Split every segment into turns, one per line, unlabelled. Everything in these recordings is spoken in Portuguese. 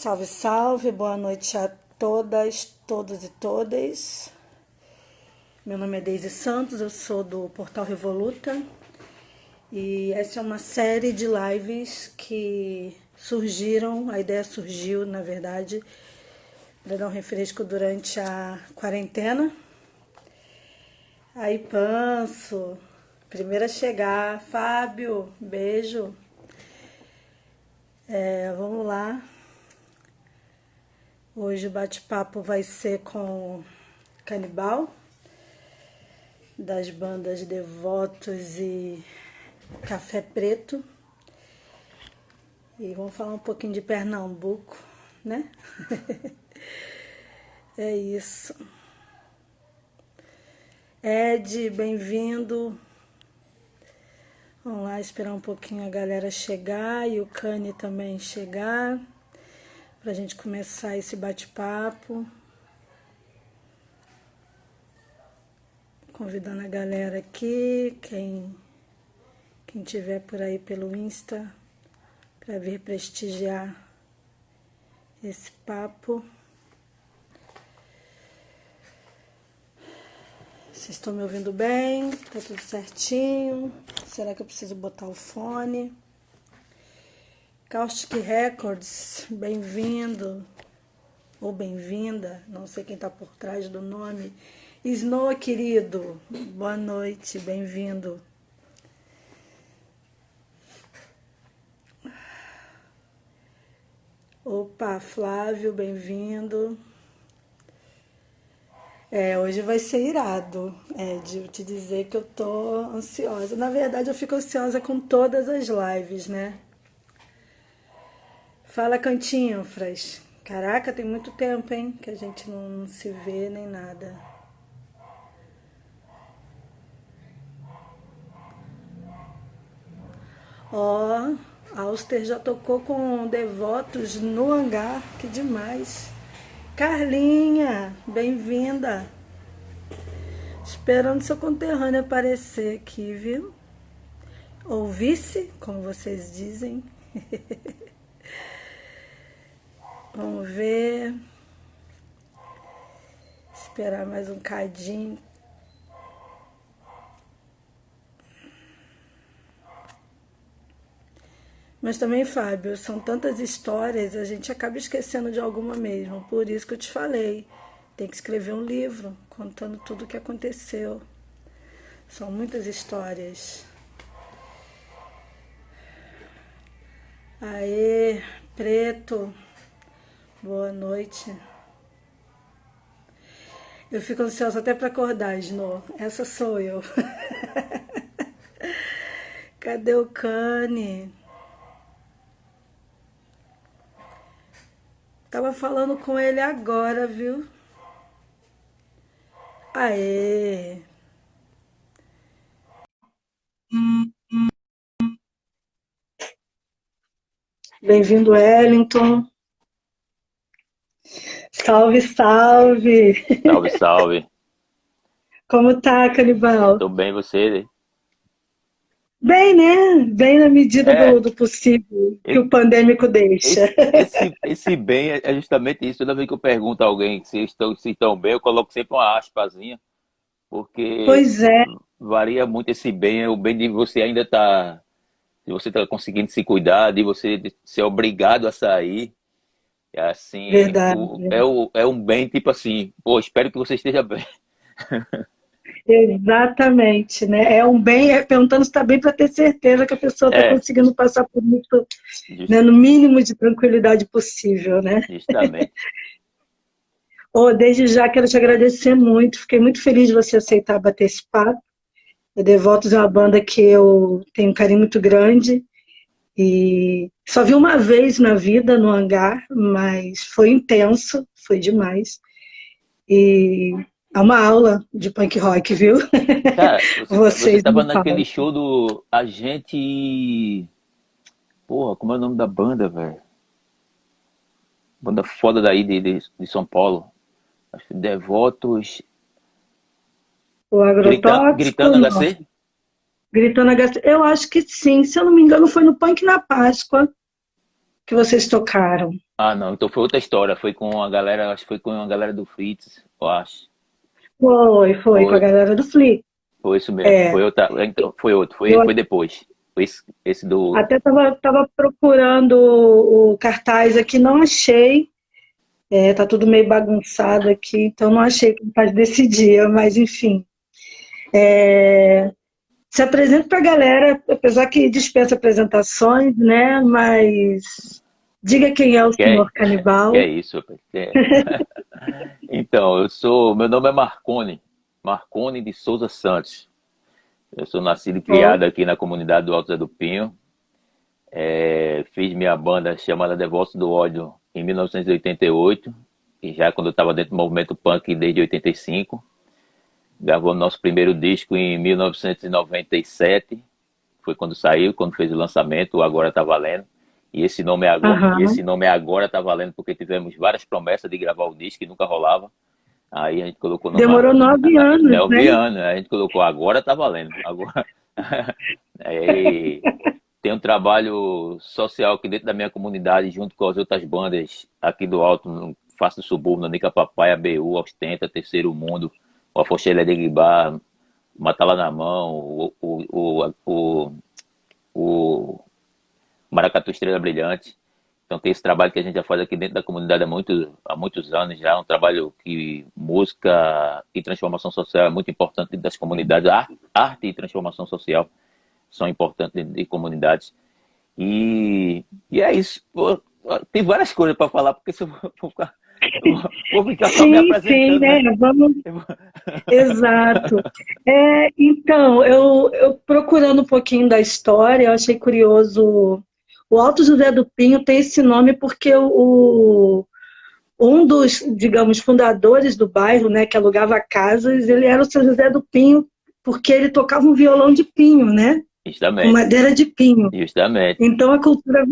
Salve, salve, boa noite a todas, todos e todas. Meu nome é Deise Santos, eu sou do Portal Revoluta e essa é uma série de lives que surgiram, a ideia surgiu, na verdade, para dar um refresco durante a quarentena. Aí, Panso, primeiro a chegar, Fábio, beijo. Vamos lá. Hoje o bate-papo vai ser com Canibal, das bandas Devotos e Café Preto. E vamos falar um pouquinho de Pernambuco, né? É isso. Ed, bem-vindo. Vamos lá esperar um pouquinho a galera chegar e o Cani também chegar, pra gente começar esse bate-papo. Convidando a galera aqui, quem tiver por aí pelo Insta, para vir prestigiar esse papo. Vocês estão me ouvindo bem? Tá tudo certinho? Será que eu preciso botar o fone? Caustic Records, bem-vindo ou bem-vinda, não sei quem tá por trás do nome. Snow, querido, boa noite, bem-vindo. Opa, Flávio, bem-vindo. Hoje vai ser irado, de eu te dizer que eu tô ansiosa. Na verdade, eu fico ansiosa com todas as lives, né? Fala, Cantinfras. Caraca, tem muito tempo, hein? Que a gente não se vê nem nada. Ó, Auster já tocou com Devotos no Hangar, que demais. Carlinha, bem-vinda. Esperando seu conterrâneo aparecer aqui, viu? Ou vice, como vocês dizem. Vamos ver. Esperar mais um cadinho. Mas também, Fábio, são tantas histórias, a gente acaba esquecendo de alguma mesmo. Por isso que eu te falei, tem que escrever um livro contando tudo o que aconteceu. São muitas histórias. Aê, Preto, boa noite. Eu fico ansiosa até para acordar, Snow. Essa sou eu. Cadê o Cane? Tava falando com ele agora, viu? Aê! Bem-vindo, Wellington. Salve, salve!
Salve, salve.
Como tá, Canibal?
Tô bem, você?
Bem, né? Bem na medida
É,
do possível que
e-
o pandêmico deixa.
esse bem é justamente isso. Toda vez que eu pergunto a alguém se estão bem, eu coloco sempre uma aspasinha, porque
Pois é,
varia muito esse bem. É o bem de você ainda tá, de você tá conseguindo se cuidar, de você ser obrigado a sair. É assim,
verdade.
é um bem tipo assim, pô, espero que você esteja bem.
Exatamente, né? É um bem, perguntando se está bem para ter certeza que a pessoa está
É,
conseguindo passar por isso,
jus-
né, no mínimo de tranquilidade possível, né?
justamente.
Oh, desde já quero te agradecer muito, fiquei muito feliz de você aceitar bater esse papo. O Devotos é uma banda que eu tenho um carinho muito grande e só vi uma vez na vida no Hangar, mas foi intenso, foi demais. E é uma aula de punk rock, viu?
Cara, você
Vocês
tava
no
naquele
palco.
show do Agente. Porra, como é o nome da banda, velho? Banda foda daí de São Paulo. Acho que Devotos.
O
Gritando
agrotóxico, não.
HC?
Gritando HC. Eu acho que sim. Se eu não me engano, foi no Punk na Páscoa que vocês tocaram.
Ah, não, então foi outra história. Foi com a galera, acho que foi com a galera do Fritz, eu acho.
Foi com a
Foi,
galera do Flick.
foi isso mesmo. Foi
É,
outra, então, foi outro,
eu
foi depois. Foi esse do.
até tava procurando o cartaz aqui, não achei. É, tá tudo meio bagunçado aqui, então não achei o cartaz desse dia, mas enfim. Se apresenta para a galera, apesar que dispensa apresentações, né? Mas diga quem é o
Que é,
senhor
que é
canibal.
isso, rapaz? Então, meu nome é Marcone, Marcone de Souza Santos. Eu sou nascido e
Ó,
criado aqui na comunidade do Alto Zé do Pinho. Fiz minha banda chamada Devoto do Ódio em 1988, e já quando eu estava dentro do movimento punk desde 85. Gravou nosso primeiro disco em 1997, foi quando saiu, quando fez o lançamento, o Agora Tá Valendo. E
aham.
esse nome é Agora Tá Valendo porque tivemos várias promessas de gravar o disco e nunca rolava. Aí a gente colocou
Demorou 9 anos, né?
9 anos, a gente colocou Agora Tá Valendo. Agora... Aí tem um trabalho social aqui dentro da minha comunidade, junto com as outras bandas aqui do Alto, no Face do Subúrbio, Nica Papai, ABU, Ostenta, Terceiro Mundo, o Afoxelé de Guibá, Matala na Mão, o Maracatu Estrela Brilhante. Então tem esse trabalho que a gente já faz aqui dentro da comunidade há muitos anos já, um trabalho que música e transformação social é muito importante dentro das comunidades, arte e transformação social são importantes dentro de comunidades. E é isso. Pô, tem várias coisas para falar, porque se eu vou ficar só me
Sim, sim,
apresentando,
né?
né?
Vamos. Exato. Então, eu procurando um pouquinho da história, eu achei curioso. O Alto José do Pinho tem esse nome porque um dos, digamos, fundadores do bairro, né, que alugava casas, ele era o seu José do Pinho, porque ele tocava um violão de pinho, né, com
Justamente,
madeira de pinho.
justamente.
Então a cultura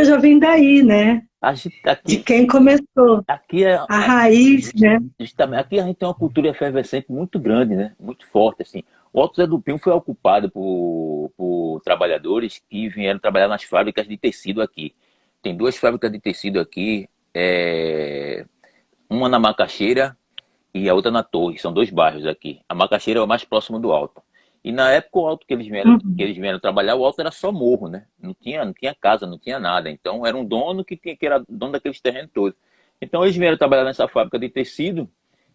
já vem daí, né,
A gente,
de quem começou,
aqui é
a raiz, né?
justamente, aqui a gente tem uma cultura efervescente muito grande, né? Muito forte, assim. O Alto Zé do Pinho foi ocupado por trabalhadores que vieram trabalhar nas fábricas de tecido aqui. Tem duas fábricas de tecido aqui, uma na Macaxeira e a outra na Torre. São dois bairros aqui. A Macaxeira é o mais próximo do Alto. E na época o Alto que
Uhum.
eles vieram trabalhar, o Alto era só morro, né? Não tinha casa, não tinha nada. Então era um dono que era dono daqueles terrenos todos. Então eles vieram trabalhar nessa fábrica de tecido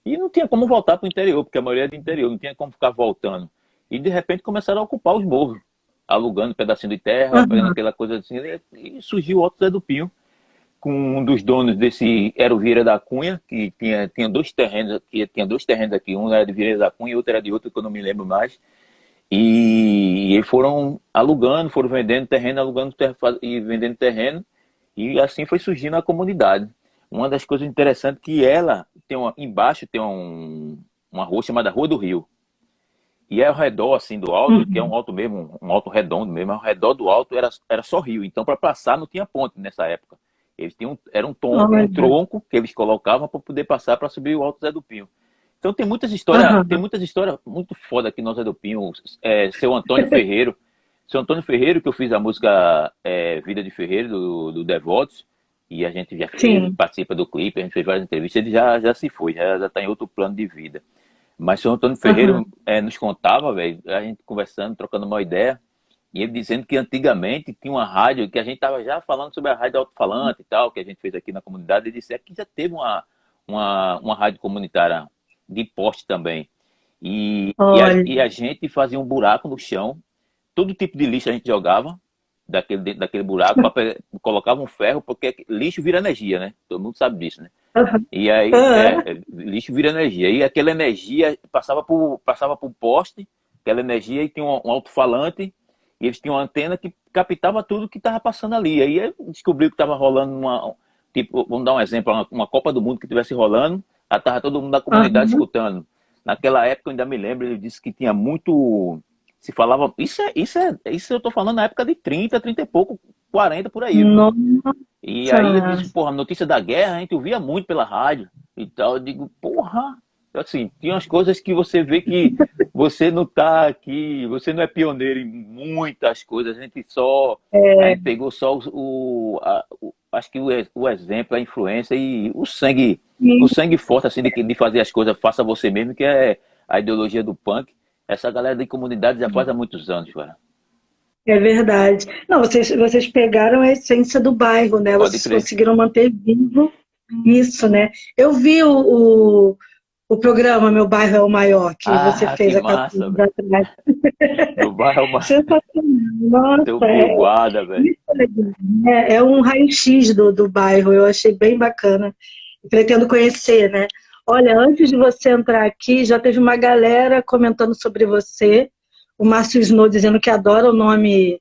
e não tinha como voltar para o interior, porque a maioria é do interior, não tinha como ficar voltando. E de repente começaram a ocupar os morros, alugando um pedacinho de terra, fazendo
Uhum.
aquela coisa assim, e surgiu o Alto Zé do Pinho, com um dos donos desse, era o Vieira da Cunha, que tinha dois terrenos aqui, um era de Vieira da Cunha e outro era de outro que eu não me lembro mais. E eles foram alugando, foram vendendo terreno, alugando terreno e vendendo terreno, e assim foi surgindo a comunidade. Uma das coisas interessantes é que ela tem embaixo tem uma rua chamada Rua do Rio. E ao redor assim do alto, que é um
Uhum.
alto mesmo, um alto redondo mesmo, ao redor do alto era só rio. Então para passar não tinha ponte nessa época. Eles tinham era
Olha.
um tronco que eles colocavam para poder passar para subir o Alto Zé do Pinho. Então tem
Aham.
muitas histórias muito foda aqui no Zé do Pinho. Seu Antônio Ferreiro, seu Antônio Ferreiro que eu fiz a música Vida de Ferreiro do Devotos, e a gente ele
Sim.
participa do clipe, a gente fez várias entrevistas, ele já se foi, já está em outro plano de vida. Mas o seu Antônio
Aham.
Ferreiro nos contava, velho, a gente conversando, trocando uma ideia, e ele dizendo que antigamente tinha uma rádio, que a gente estava já falando sobre a rádio alto-falante e tal, que a gente fez aqui na comunidade, ele disse que já teve uma rádio comunitária de poste também.
Olha.
E a gente fazia um buraco no chão, todo tipo de lixo a gente jogava dentro daquele buraco, colocava um ferro, porque lixo vira energia, né? Todo mundo sabe disso, né?
Aham.
E aí,
Aham.
lixo vira energia. E aquela energia passava por poste, aquela energia, e tinha um alto-falante, e eles tinham uma antena que captava tudo que estava passando ali. Aí descobriu que estava rolando tipo, vamos dar um exemplo, uma Copa do Mundo que estivesse rolando, estava todo mundo da comunidade
Aham.
escutando. Naquela época, eu ainda me lembro, ele disse que tinha muito. Se falava. Isso eu estou falando na época de 30 e pouco, 40 por aí, viu?
Nossa.
E aí eu disse, porra, notícia da guerra a gente ouvia muito pela rádio e tal. Eu digo, porra, assim, tinha umas coisas que você vê que você não tá aqui, você não é pioneiro em muitas coisas, a gente pegou só acho que o exemplo, a influência e o
Sim,
sangue forte, assim, de fazer as coisas, faça você mesmo, que é a ideologia do punk. Essa galera de comunidade já faz há muitos anos, cara.
é verdade. Não, vocês pegaram a essência do bairro, né?
Pode
Vocês
crer.
conseguiram manter vivo isso, né? Eu vi o programa Meu Bairro é o Maior, que você
Ah, que
fez há 14
massa,
anos
velho.
atrás.
Meu bairro é uma...
Sensacional.
Tem o
Nossa,
Bill Guarda, velho.
isso é legal, né? É um raio-x do bairro. Eu achei bem bacana. Pretendo conhecer, né? Olha, antes de você entrar aqui, já teve uma galera comentando sobre você. O Márcio Snow dizendo que adora o nome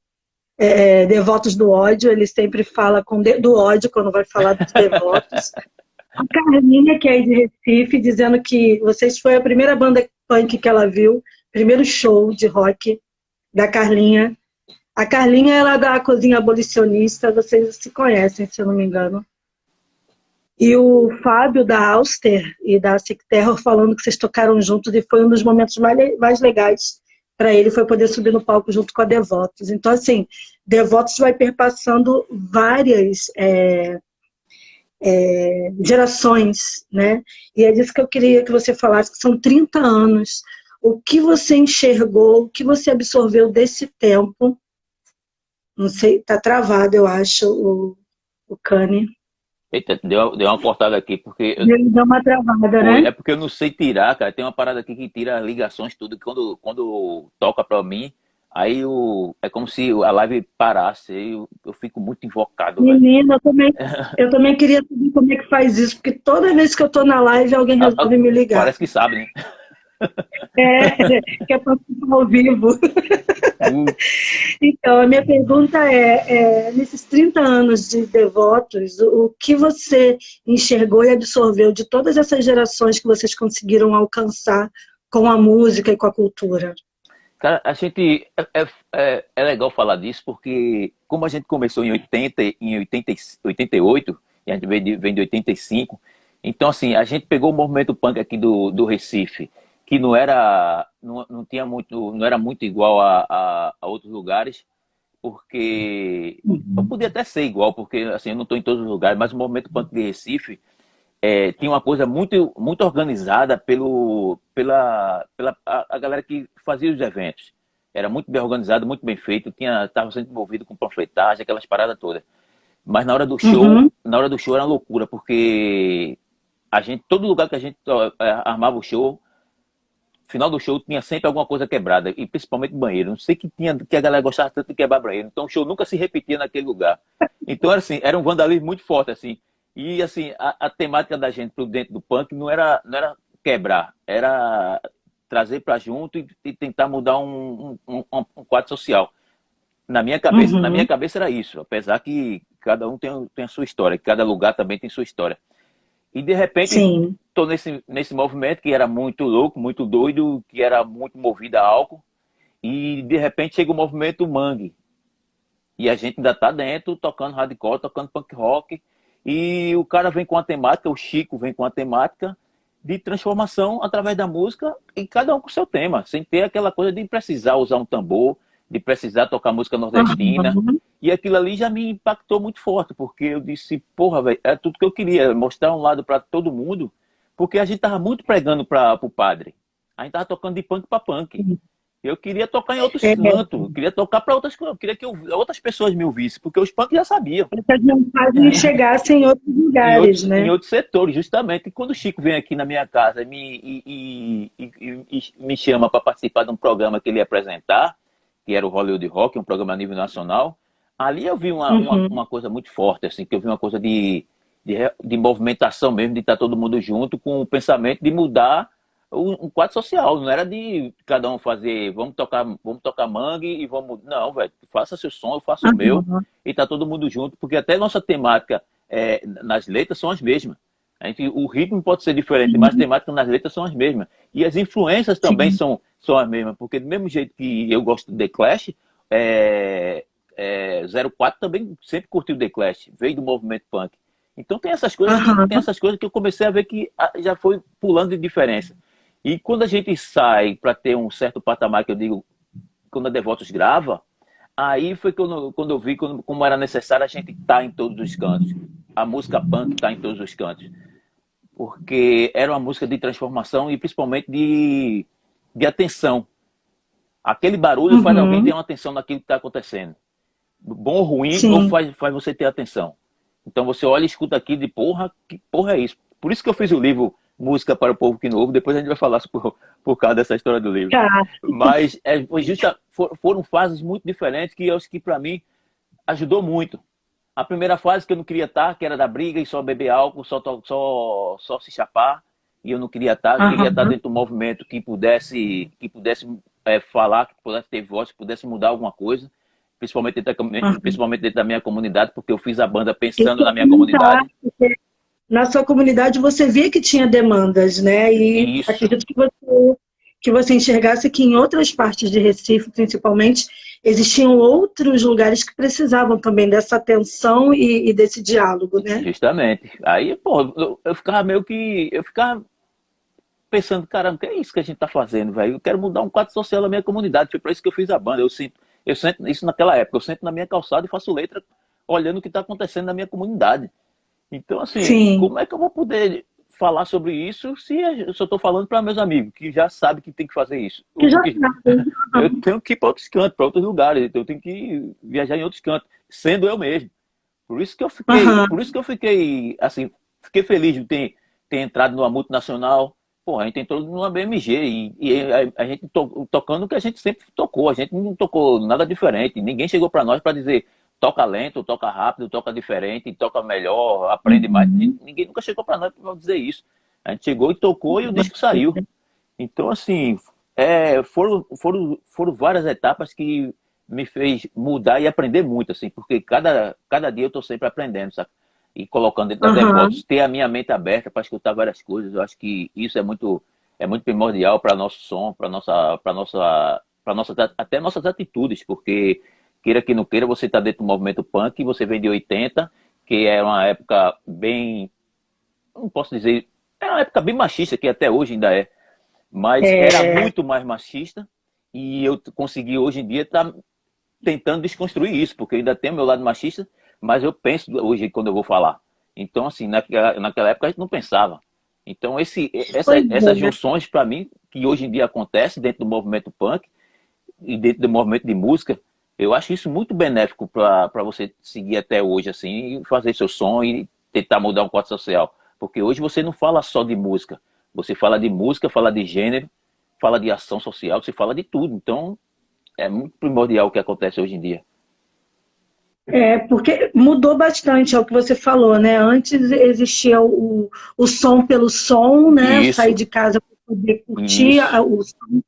Devotos do Ódio. Ele sempre fala do ódio quando vai falar dos devotos. A Carlinha, que é aí de Recife, dizendo que vocês foi a primeira banda punk que ela viu, primeiro show de rock da Carlinha. A Carlinha, ela é da Cozinha Abolicionista, vocês se conhecem, se eu não me engano. E o Fábio da Auster e da Sick Terror falando que vocês tocaram juntos e foi um dos momentos mais legais para ele, foi poder subir no palco junto com a Devotos. Então, assim, Devotos vai perpassando várias gerações, né? E é disso que eu queria que você falasse, que são 30 anos. O que você enxergou, o que você absorveu desse tempo? Não sei, tá travado, eu acho, o Cane.
Eita, deu uma cortada aqui, porque
Deu uma travada,
foi,
né?
é porque eu não sei tirar, cara. Tem uma parada aqui que tira as ligações, tudo. Que quando toca pra mim, aí é como se a live parasse. Aí eu fico muito invocado, velho.
Menina, eu também queria saber como é que faz isso, porque toda vez que eu tô na live, alguém
Ah, ah,
resolve me ligar.
parece que sabe, né?
É, que é participar ao vivo.
Putz.
Então, a minha pergunta nesses 30 anos de Devotos, o que você enxergou e absorveu de todas essas gerações que vocês conseguiram alcançar com a música e com a cultura?
Cara, a gente é legal falar disso porque como a gente começou em 80, em 80, 88, e a gente vem de 85, então assim, a gente pegou o movimento punk aqui do Recife, que não tinha muito, não era muito igual a outros lugares, porque eu
Uhum.
podia até ser igual, porque assim, eu não estou em todos os lugares, mas o movimento punk de Recife tinha uma coisa muito organizada pela a galera que fazia os eventos. Era muito bem organizado, muito bem feito, estava sendo envolvido com panfletagem, aquelas paradas todas. Mas
Uhum.
na hora do show era uma loucura, porque todo lugar que a gente armava o show, final do show tinha sempre alguma coisa quebrada, e principalmente banheiro. Não sei que a galera gostava tanto de quebrar banheiro, então o show nunca se repetia naquele lugar. Então era assim, era um vandalismo muito forte assim. E assim, a temática da gente pro dentro do punk não era quebrar, era trazer para junto e tentar mudar um quadro social. Na minha
Uhum.
cabeça era isso, apesar que cada um tem a sua história, cada lugar também tem sua história. E de repente
Sim.
tô nesse movimento que era muito louco, muito doido, que era muito movido a álcool, e de repente chega o movimento Mangue. E a gente ainda tá dentro, tocando hardcore, tocando punk rock, e o cara vem com a temática, o Chico vem com a temática de transformação através da música, e cada um com o seu tema, sem ter aquela coisa de precisar usar um tambor, de precisar tocar música nordestina.
Uhum.
E aquilo ali já me impactou muito forte, porque eu disse, porra, velho, é tudo que eu queria, mostrar um lado para todo mundo, porque a gente tava muito pregando para o padre. A gente tava tocando de punk para punk. Eu queria tocar em outros
É,
cantos, eu queria tocar para outras coisas, eu queria que outras pessoas me ouvissem, porque os punk já sabiam,
essas mensagens chegassem em outros lugares,
em
né?
outros setores, justamente. E quando o Chico vem aqui na minha casa e me chama para participar de um programa que ele ia apresentar, que era o Hollywood Rock, um programa a nível nacional, ali eu vi
Uhum.
uma coisa muito forte, assim, que eu vi uma coisa de movimentação mesmo, de estar todo mundo junto, com o pensamento de mudar um quadro social, não era de cada um fazer, vamos tocar mangue e vamos. Não, velho, faça seu som, eu faço o meu,
Uhum.
e tá todo mundo junto, porque até nossa temática nas letras são as mesmas. O ritmo pode ser diferente, mas as
Sim,
temáticas nas letras são as mesmas. E as influências também
sim.
são as mesmas, porque do mesmo jeito que eu gosto de The Clash, 04 também sempre curtiu The Clash, veio do movimento punk. Então tem
Aham.
essas coisas que eu comecei a ver que já foi pulando de diferença. E quando a gente sai para ter um certo patamar, que eu digo, quando a Devotos grava, Aí foi quando eu vi como era necessário a gente estar em todos os cantos. A música punk está em todos os cantos. Porque era uma música de transformação e principalmente de atenção. Aquele barulho faz alguém ter
Uhum,
uma atenção naquilo que está acontecendo. Bom ou ruim, ou
sim.
faz você ter atenção. Então você olha e escuta aqui de porra, que porra é isso? Por isso que eu fiz o livro Música para o Povo que Novo, depois a gente vai falar por causa dessa história do livro.
Tá.
Mas foram fases muito diferentes que eu acho que para mim ajudou muito. A primeira fase que eu não queria estar, que era da briga e só beber álcool, só se chapar, e eu não queria estar, eu queria estar
Aham,
dentro de um movimento que pudesse falar, que pudesse ter voz, que pudesse mudar alguma coisa,
aham.
principalmente dentro da minha comunidade, porque eu fiz a banda
Isso
pensando
que eu
na
ia
minha
perguntar,
comunidade.
porque na sua comunidade você via que tinha demandas, né? E
E isso,
acredito que você enxergasse que em outras partes de Recife, principalmente, existiam outros lugares que precisavam também dessa atenção e desse diálogo, né?
justamente. Aí, pô, eu ficava eu ficava pensando, caramba, o que é isso que a gente tá fazendo, velho? Eu quero mudar um quadro social da minha comunidade. Foi para isso que eu fiz a banda. Eu sinto isso naquela época. Eu sento na minha calçada e faço letra olhando o que está acontecendo na minha comunidade. Então, assim,
Sim,
como é que eu vou poder falar sobre isso se eu só estou falando para meus amigos, que já sabem que tem que fazer isso?
que já
Porque
sabem.
eu tenho que ir para outros cantos, para outros lugares, então eu tenho que viajar em outros cantos, sendo eu mesmo.
Aham.
Por isso que eu fiquei, assim, fiquei feliz de ter entrado numa multinacional. Pô, a gente entrou numa BMG e a gente tocando o que a gente sempre tocou. A gente não tocou nada diferente. Ninguém chegou para nós para dizer toca lento, toca rápido, toca diferente, toca melhor, aprende mais.
Uhum.
Ninguém nunca chegou para nós para dizer isso. A gente chegou e tocou e o disco saiu. Então, assim, foram várias etapas que me fez mudar e aprender muito, assim, porque cada dia eu estou sempre aprendendo, sabe? E colocando dentro da Devotos,
Aham.
ter a minha mente aberta para escutar várias coisas, eu acho que isso é muito primordial para nosso som, até nossas atitudes, porque queira que não queira, você está dentro do movimento punk, você vem de 80, que é uma época bem, não posso dizer, é uma época bem machista, que até hoje ainda é, mas era
É,
muito mais machista e eu consegui hoje em dia estar tentando desconstruir isso, porque eu ainda tenho meu lado machista, mas eu penso hoje quando eu vou falar. Então, assim, naquela época a gente não pensava. Então,
pois
essas
é.
junções, para mim, que hoje em dia acontece dentro do movimento punk e dentro do movimento de música, eu acho isso muito benéfico para você seguir até hoje, assim, e fazer seu som e tentar mudar um quadro social. Porque hoje você não fala só de música, você fala de música, fala de gênero, fala de ação social, você fala de tudo. Então, é muito primordial o que acontece hoje em dia.
É, porque mudou bastante, é o que você falou, né? Antes existia o som pelo som, né? Sair
Isso,
de casa para poder curtir
isso.
o som.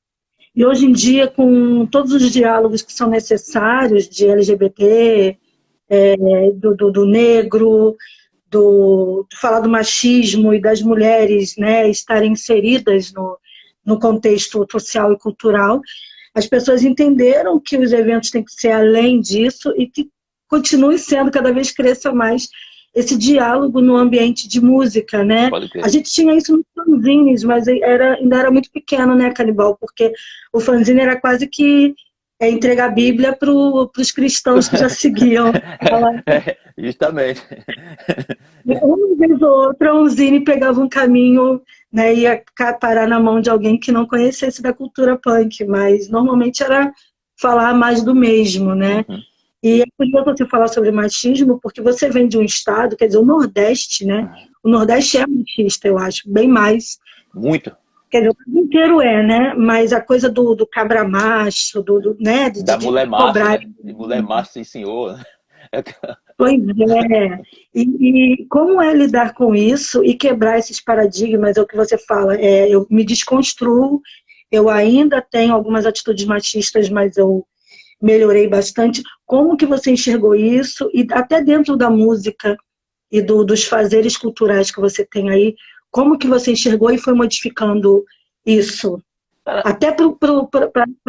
E hoje em dia, com todos os diálogos que são necessários de LGBT, do negro, de falar do machismo e das mulheres, né, estarem inseridas no contexto social e cultural, as pessoas entenderam que os eventos têm que ser além disso e que continue sendo, cada vez cresça mais esse diálogo no ambiente de música, né?
Pode
A
crer.
gente tinha isso nos fanzines, mas ainda era muito pequeno, né, Canibal? Porque o fanzine era quase que entregar a Bíblia para os cristãos que já seguiam.
Justamente.
Uma vez ou outra, um zine pegava um caminho, né, ia parar na mão de alguém que não conhecesse da cultura punk, mas normalmente era falar mais do mesmo, né?
Uhum.
E é curioso você falar sobre machismo, porque você vem de um estado, quer dizer, o Nordeste, né? O Nordeste é machista, eu acho, bem mais.
Muito.
Quer dizer, o Brasil inteiro é, né? Mas a coisa do cabra macho, né?
Da mulher
De
macho,
cobrar.
né? De mulher macho, sim, senhor.
Pois é. E como é lidar com isso e quebrar esses paradigmas, é o que você fala. Eu me desconstruo, eu ainda tenho algumas atitudes machistas, mas eu melhorei bastante. Como que você enxergou isso? E até dentro da música e dos fazeres culturais que você tem aí, como que você enxergou e foi modificando isso?
Cara,
Até para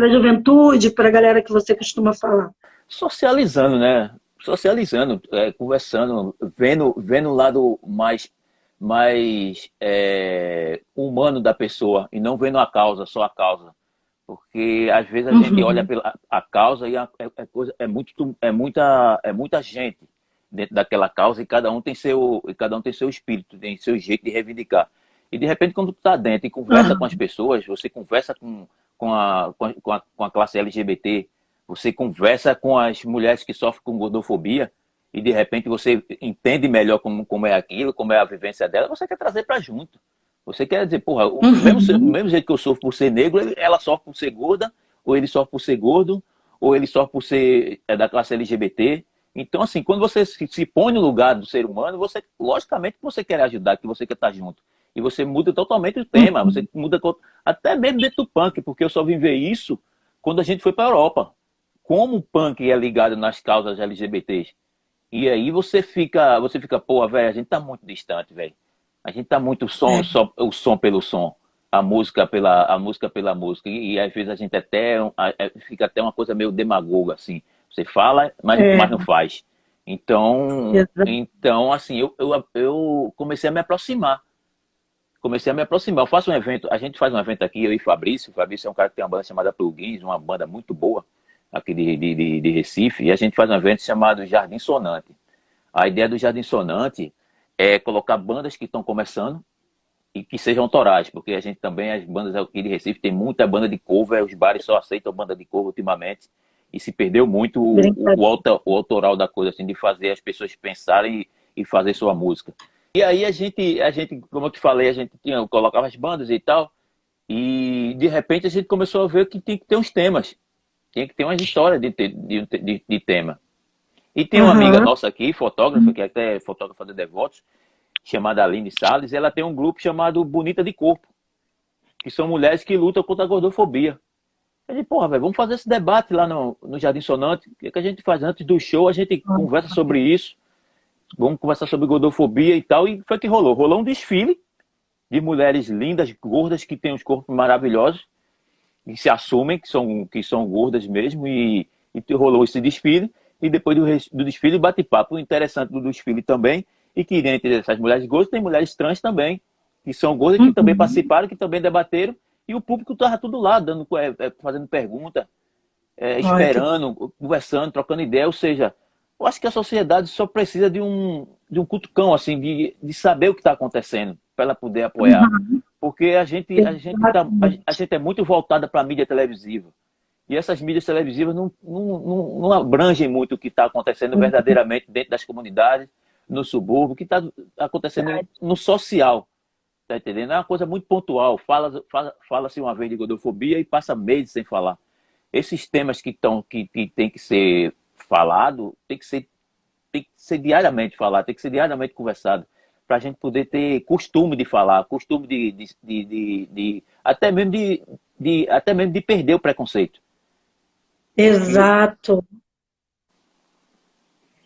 a juventude, para a galera que você costuma falar.
socializando, né? Socializando, conversando, vendo o lado mais humano da pessoa e não vendo a causa, só a causa. Porque às vezes a gente olha
Uhum.
pela a causa e coisa, é muita gente dentro daquela causa e cada um tem seu espírito, tem seu jeito de reivindicar. E de repente quando tu tá dentro e conversa com as
Aham.
pessoas, você conversa com a classe LGBT, você conversa com as mulheres que sofrem com gordofobia e de repente você entende melhor como é aquilo, como é a vivência dela, você quer trazer para junto. Você quer dizer, porra, o
Uhum.
mesmo jeito que eu sofro por ser negro, ela sofre por ser gorda, ou ele sofre por ser gordo, ou ele sofre por ser da classe LGBT. Então, assim, quando você se põe no lugar do ser humano, você, logicamente, que você quer ajudar, que você quer estar junto. E você muda totalmente o tema, você
Uhum.
muda até mesmo dentro do punk, porque eu só vim ver isso quando a gente foi para a Europa. Como o punk é ligado nas causas LGBTs. E aí você fica, pô, velho, a gente tá muito distante, velho. A gente tá muito
É,
o som pelo som, a música pela música. E às vezes a gente fica até uma coisa meio demagoga, assim. Você fala,
é,
mas não faz.
exa-
Então assim, eu comecei a me aproximar. Comecei a me aproximar. Eu faço um evento, a gente faz um evento aqui, eu e Fabrício. O Fabrício é um cara que tem uma banda chamada Plugins, uma banda muito boa aqui de Recife. E a gente faz um evento chamado Jardim Sonante. A ideia do Jardim Sonante é colocar bandas que estão começando e que sejam autorais, porque a gente também, as bandas aqui de Recife, tem muita banda de cover, os bares só aceitam banda de cover ultimamente, e se perdeu muito
brincadeira.
o autoral da coisa, assim, de fazer as pessoas pensarem e fazer sua música. E aí a gente, como eu te falei, eu colocava as bandas e tal, e de repente a gente começou a ver que tem que ter uns temas, tem que ter umas histórias de tema. E tem uma amiga
Aham.
nossa aqui, fotógrafa, que é até fotógrafa de devotos, chamada Aline Salles, ela tem um grupo chamado Bonita de Corpo, que são mulheres que lutam contra a gordofobia. Eu disse, porra, velho, vamos fazer esse debate lá no Jardim Sonante. O que, é que a gente faz antes do show? A gente conversa sobre isso, vamos conversar sobre gordofobia e tal. E foi que rolou. Rolou um desfile de mulheres lindas, gordas, que têm os corpos maravilhosos, e se assumem que são gordas mesmo, e rolou esse desfile. E depois do desfile, bate-papo. O interessante do desfile também, e que dentre essas mulheres gordas, tem mulheres trans também, que são gordas, que também
Uhum.
participaram, que também debateram, e o público estava tudo lá, fazendo pergunta,
Ai, que...
esperando, conversando, trocando ideia. Ou seja, eu acho que a sociedade só precisa de um cutucão, assim, de saber o que está acontecendo, para ela poder apoiar.
Uhum.
Porque
Exatamente.
a gente é muito voltada para a mídia televisiva. E essas mídias televisivas não abrangem muito o que está acontecendo verdadeiramente dentro das comunidades, no subúrbio, o que está acontecendo
Verdade.
no social. Tá entendendo? É uma coisa muito pontual. Fala-se uma vez de gordofobia e passa meses sem falar. Esses temas que tem que ser falado, tem que ser diariamente falado, tem que ser diariamente conversado, para a gente poder ter costume de falar, costume até mesmo de perder o preconceito. Porque
Exato.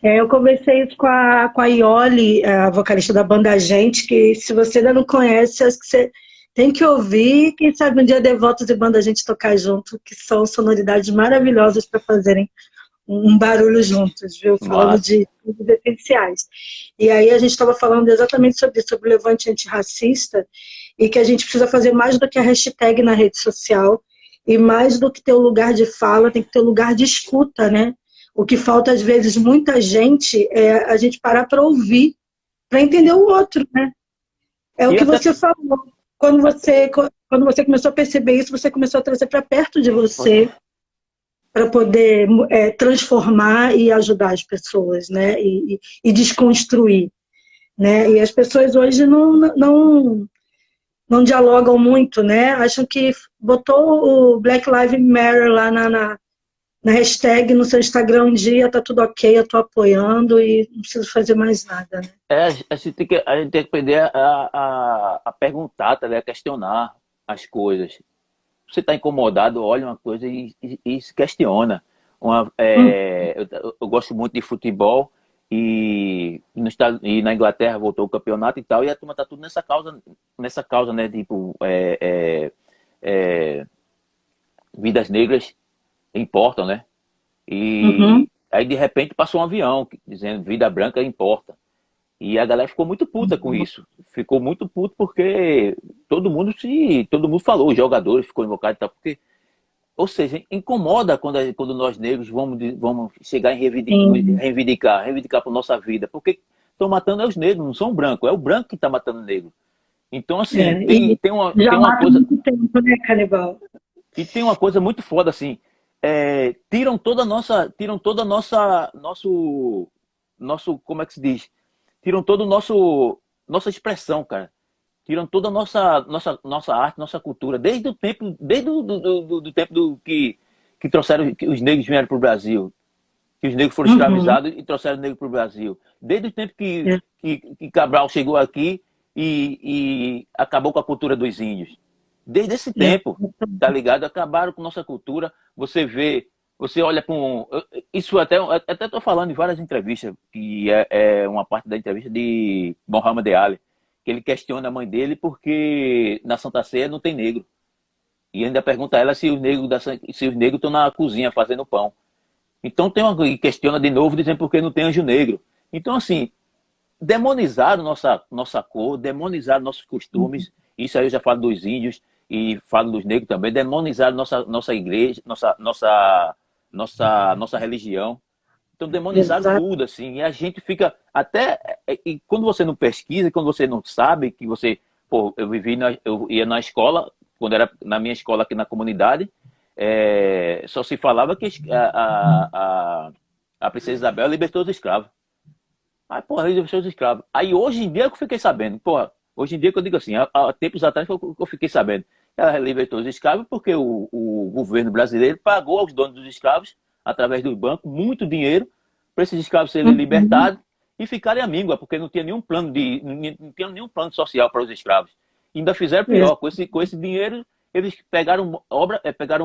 É, eu conversei isso com a Ioli, a vocalista da banda Gente, que se você ainda não conhece, acho que você tem que ouvir. Quem sabe um dia Devotos e banda Gente tocar junto, que são sonoridades maravilhosas para fazerem um barulho juntos, viu? Falando
mas
de coisas essenciais. E aí a gente estava falando exatamente sobre isso, sobre o levante antirracista, e que a gente precisa fazer mais do que a hashtag na rede social, e mais do que ter o lugar de fala, tem que ter o lugar de escuta, né? O que falta, às vezes, muita gente é a gente parar para ouvir, para entender o outro, né? É o
e
que
até,
você falou. Quando você começou a perceber isso, você começou a trazer para perto de você para poder transformar e ajudar as pessoas, né? E desconstruir, né? E as pessoas hoje não dialogam muito, né? Acham que botou o Black Lives Matter lá na hashtag no seu Instagram um dia, tá tudo ok, eu tô apoiando e não preciso fazer mais nada, né?
a gente tem que aprender a perguntar, tá, ligado? A questionar as coisas. Você está incomodado, olha uma coisa e se questiona.
Hum,
Eu gosto muito de futebol e na Inglaterra voltou o campeonato e tal, e a turma tá tudo nessa causa, né? Tipo, é, vidas negras importam, né?
uhum,
E aí de repente passou um avião dizendo vida branca importa. E a galera ficou muito puta com isso. Ficou muito puto porque todo mundo falou, os jogadores ficou invocado e tal, porque ou seja, incomoda quando nós negros vamos chegar em
Sim,
reivindicar por nossa vida, porque estão matando é os negros, não são brancos, é o branco que está matando o negro. Então, assim,
e já
tem uma
mata há
coisa,
muito tempo, né, Canibal?
e tem uma coisa muito foda, assim, tiram toda a nosso, como é que se diz? Tiram todo nossa expressão, cara. Tiram toda a nossa arte, nossa cultura, desde o tempo, desde do tempo que trouxeram, que os negros vieram para o Brasil, que os negros foram
Uhum.
escravizados e trouxeram o negro para o Brasil. Desde o tempo
É,
que Cabral chegou aqui e acabou com a cultura dos índios. Desde esse
é.
tempo, tá ligado? Acabaram com nossa cultura. Você vê, você olha para um. Isso até estou falando em várias entrevistas, que é uma parte da entrevista de Muhammad Ali, que ele questiona a mãe dele porque na Santa Ceia não tem negro. E ainda pergunta a ela se os negros estão na cozinha fazendo pão. Então tem uma e questiona de novo, dizendo por que não tem anjo negro. Então, assim, demonizaram nossa cor, demonizaram nossos costumes. Isso aí eu já falo dos índios e falo dos negros também. Demonizaram nossa igreja, nossa religião. Então demonizaram
Exato.
tudo, assim. E a gente fica até. E quando você não pesquisa, quando você não sabe que você. Pô, eu ia na escola, quando era na minha escola aqui na comunidade, só se falava que a princesa Isabel libertou os escravos. Aí, porra, ele deixou os escravos. Aí hoje em dia que eu fiquei sabendo, porra, hoje em dia que eu digo assim, há tempos atrás que eu fiquei sabendo. Ela libertou os escravos porque o governo brasileiro pagou aos donos dos escravos, através do banco, muito dinheiro para esses escravos serem
Uhum.
libertados e ficarem à míngua, porque não tinha nenhum plano não tinha nenhum plano social para os escravos. E ainda fizeram pior,
Ex-
com esse dinheiro, eles pegaram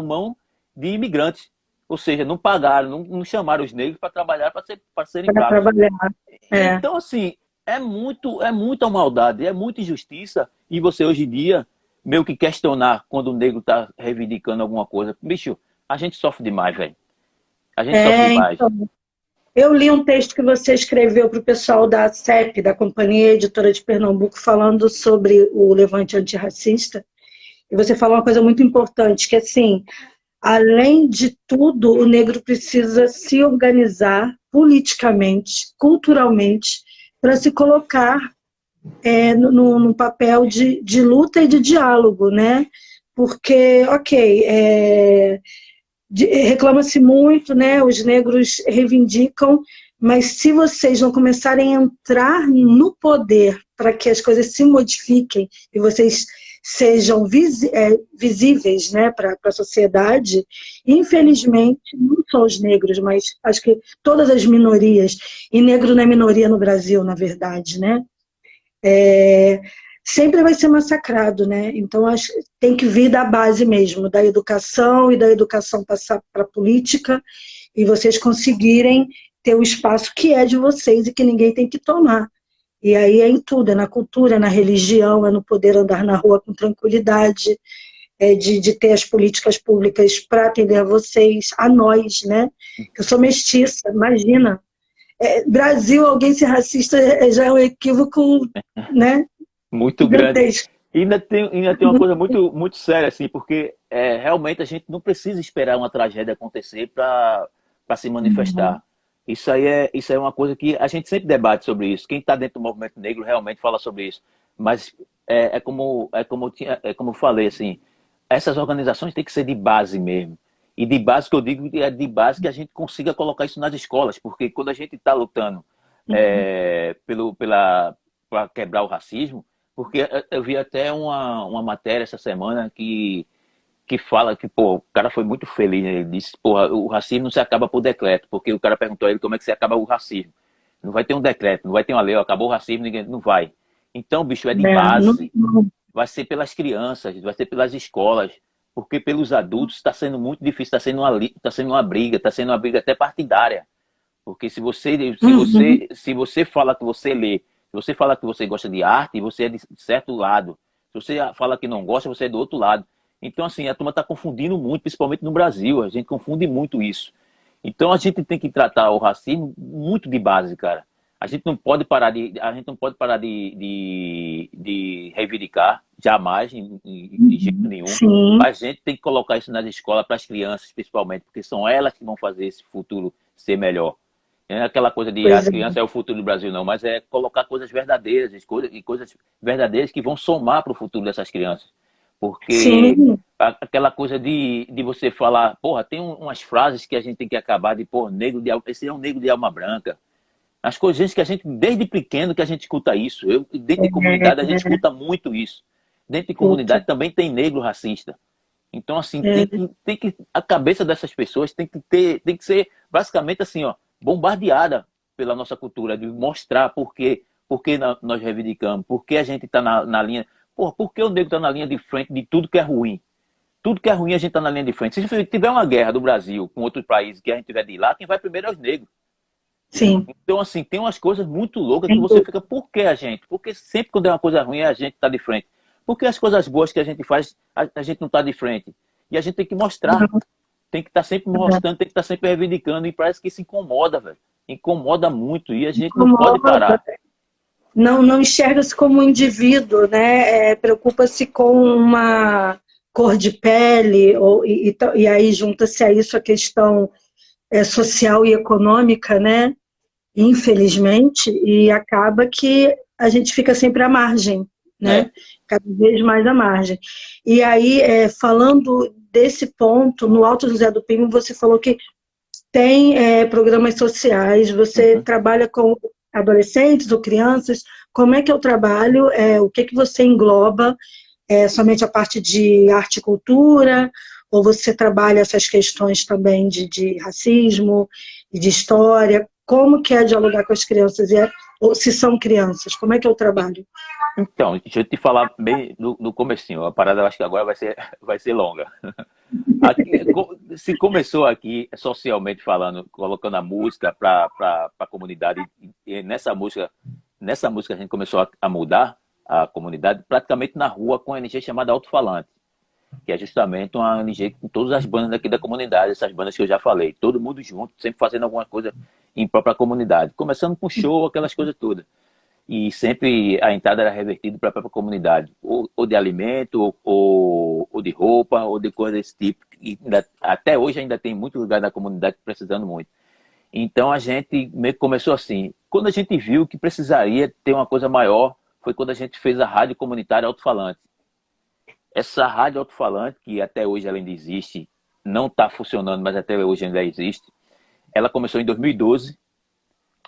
mão de imigrantes. Ou seja, não pagaram, não chamaram os negros para trabalhar, para serem
Para
escravos.
trabalhar. É.
Então, assim, é muita maldade, é muita injustiça. E você, hoje em dia, meio que questionar quando o negro está reivindicando alguma coisa. Bicho, a gente sofre demais, velho. A gente sofre demais.
Então, eu li um texto que você escreveu para o pessoal da CEP, da Companhia Editora de Pernambuco, falando sobre o levante antirracista. E você falou uma coisa muito importante, que assim, além de tudo, o negro precisa se organizar politicamente, culturalmente, para se colocar no papel de luta e de diálogo, né? Porque, ok, reclama-se muito, né? Os negros reivindicam, mas se vocês não começarem a entrar no poder para que as coisas se modifiquem e vocês sejam visíveis, né, para a sociedade, infelizmente, não só os negros, mas acho que todas as minorias, e negro não é minoria no Brasil, na verdade, né? Sempre vai ser massacrado, né? Então acho que tem que vir da base mesmo, da educação e da educação passar para a política e vocês conseguirem ter o espaço que é de vocês e que ninguém tem que tomar. E aí é em tudo, é na cultura, é na religião, é no poder andar na rua com tranquilidade, de ter as políticas públicas para atender a vocês, a nós, né? Eu sou mestiça, imagina. Brasil, alguém ser racista já é um equívoco, né?
Muito grande.
Gigantesco.
E ainda tem uma coisa muito, muito séria, assim, porque realmente a gente não precisa esperar uma tragédia acontecer para se manifestar. Isso é uma coisa que a gente sempre debate sobre isso. Quem está dentro do movimento negro realmente fala sobre isso. Mas é como eu falei, assim, essas organizações têm que ser de base mesmo. E de base que eu digo é de base que a gente consiga colocar isso nas escolas, porque quando a gente está lutando para quebrar o racismo, porque eu vi até uma matéria essa semana que fala que, pô, o cara foi muito feliz, né? Ele disse, porra, o racismo não se acaba por decreto, porque o cara perguntou a ele como é que se acaba o racismo. Não vai ter um decreto, não vai ter uma lei, ó, acabou o racismo, ninguém não vai. Então, bicho, é de base, vai ser pelas crianças, vai ser pelas escolas, porque pelos adultos está sendo muito difícil, está sendo uma briga até partidária. Porque
Uhum.
se você fala que você lê, se você fala que você gosta de arte, você é de certo lado. Se você fala que não gosta, você é do outro lado. Então, assim, a turma está confundindo muito, principalmente no Brasil. A gente confunde muito isso. Então, a gente tem que tratar o racismo muito de base, cara. A gente não pode parar de reivindicar, jamais, de jeito nenhum.
Sim,
Mas a gente tem que colocar isso nas escolas para as crianças, principalmente, porque são elas que vão fazer esse futuro ser melhor. Não é aquela coisa de a
pois é.
criança é o futuro do Brasil, não, mas é colocar coisas verdadeiras, coisas verdadeiras que vão somar para o futuro dessas crianças. Porque
Sim,
aquela coisa de você falar, porra, tem umas frases que a gente tem que acabar de, pôr, esse é um negro de alma branca. As coisas que a gente, desde pequeno, que a gente escuta isso. Dentro de comunidade, a gente escuta muito isso. Dentro de
escuto.
comunidade também tem negro racista. Então, assim,
É,
a cabeça dessas pessoas tem que ser, basicamente, assim, ó, bombardeada pela nossa cultura, de mostrar por que nós reivindicamos, por que a gente está na linha. Porra, por que o negro está na linha de frente de tudo que é ruim? Tudo que é ruim, a gente está na linha de frente. Se tiver uma guerra do Brasil com outros países que a gente tiver de ir lá, quem vai primeiro é os negros.
sim,
Então, assim, tem umas coisas muito loucas que
sem
você
dúvida.
fica, por que a gente? Porque sempre quando é uma coisa ruim, a gente está de frente. Porque as coisas boas que a gente faz, a gente não está de frente. E a gente tem que mostrar, tem que estar sempre mostrando, tem que estar sempre reivindicando. E parece que isso incomoda, velho. Incomoda muito. E a gente não pode
Incomoda.
parar.
Não enxerga-se como um indivíduo, né? Preocupa-se com uma cor de pele, e aí junta-se a isso a questão social e econômica, né? Infelizmente, e acaba que a gente fica sempre à margem, né?
É,
Cada vez mais à margem. E aí, falando desse ponto, no Alto José do Pinho, você falou que tem programas sociais, você
uhum.
trabalha com adolescentes ou crianças, como é que é o trabalho, o que que você engloba, somente a parte de arte e cultura, ou você trabalha essas questões também de racismo e de história, como que é dialogar com as crianças, ou se são crianças, como é que é o trabalho?
Então, deixa eu te falar bem no comecinho. A parada eu acho que agora vai ser longa. Aqui, se começou aqui socialmente falando, colocando a música para a comunidade, e nessa música a gente começou a mudar a comunidade praticamente na rua com a ONG chamada Alto Falante, que é justamente uma ONG com todas as bandas daqui da comunidade, essas bandas que eu já falei, todo mundo junto, sempre fazendo alguma coisa em própria comunidade, começando com show, aquelas coisas todas. E sempre a entrada era revertida para a própria comunidade, ou de alimento, ou de roupa, ou de coisa desse tipo. E até hoje ainda tem muito lugar da comunidade precisando muito. Então a gente meio que começou assim. Quando a gente viu que precisaria ter uma coisa maior, foi quando a gente fez a rádio comunitária Alto-Falante. Essa rádio Alto-Falante, que até hoje ela ainda existe, não está funcionando, mas até hoje ainda existe, ela começou em 2012.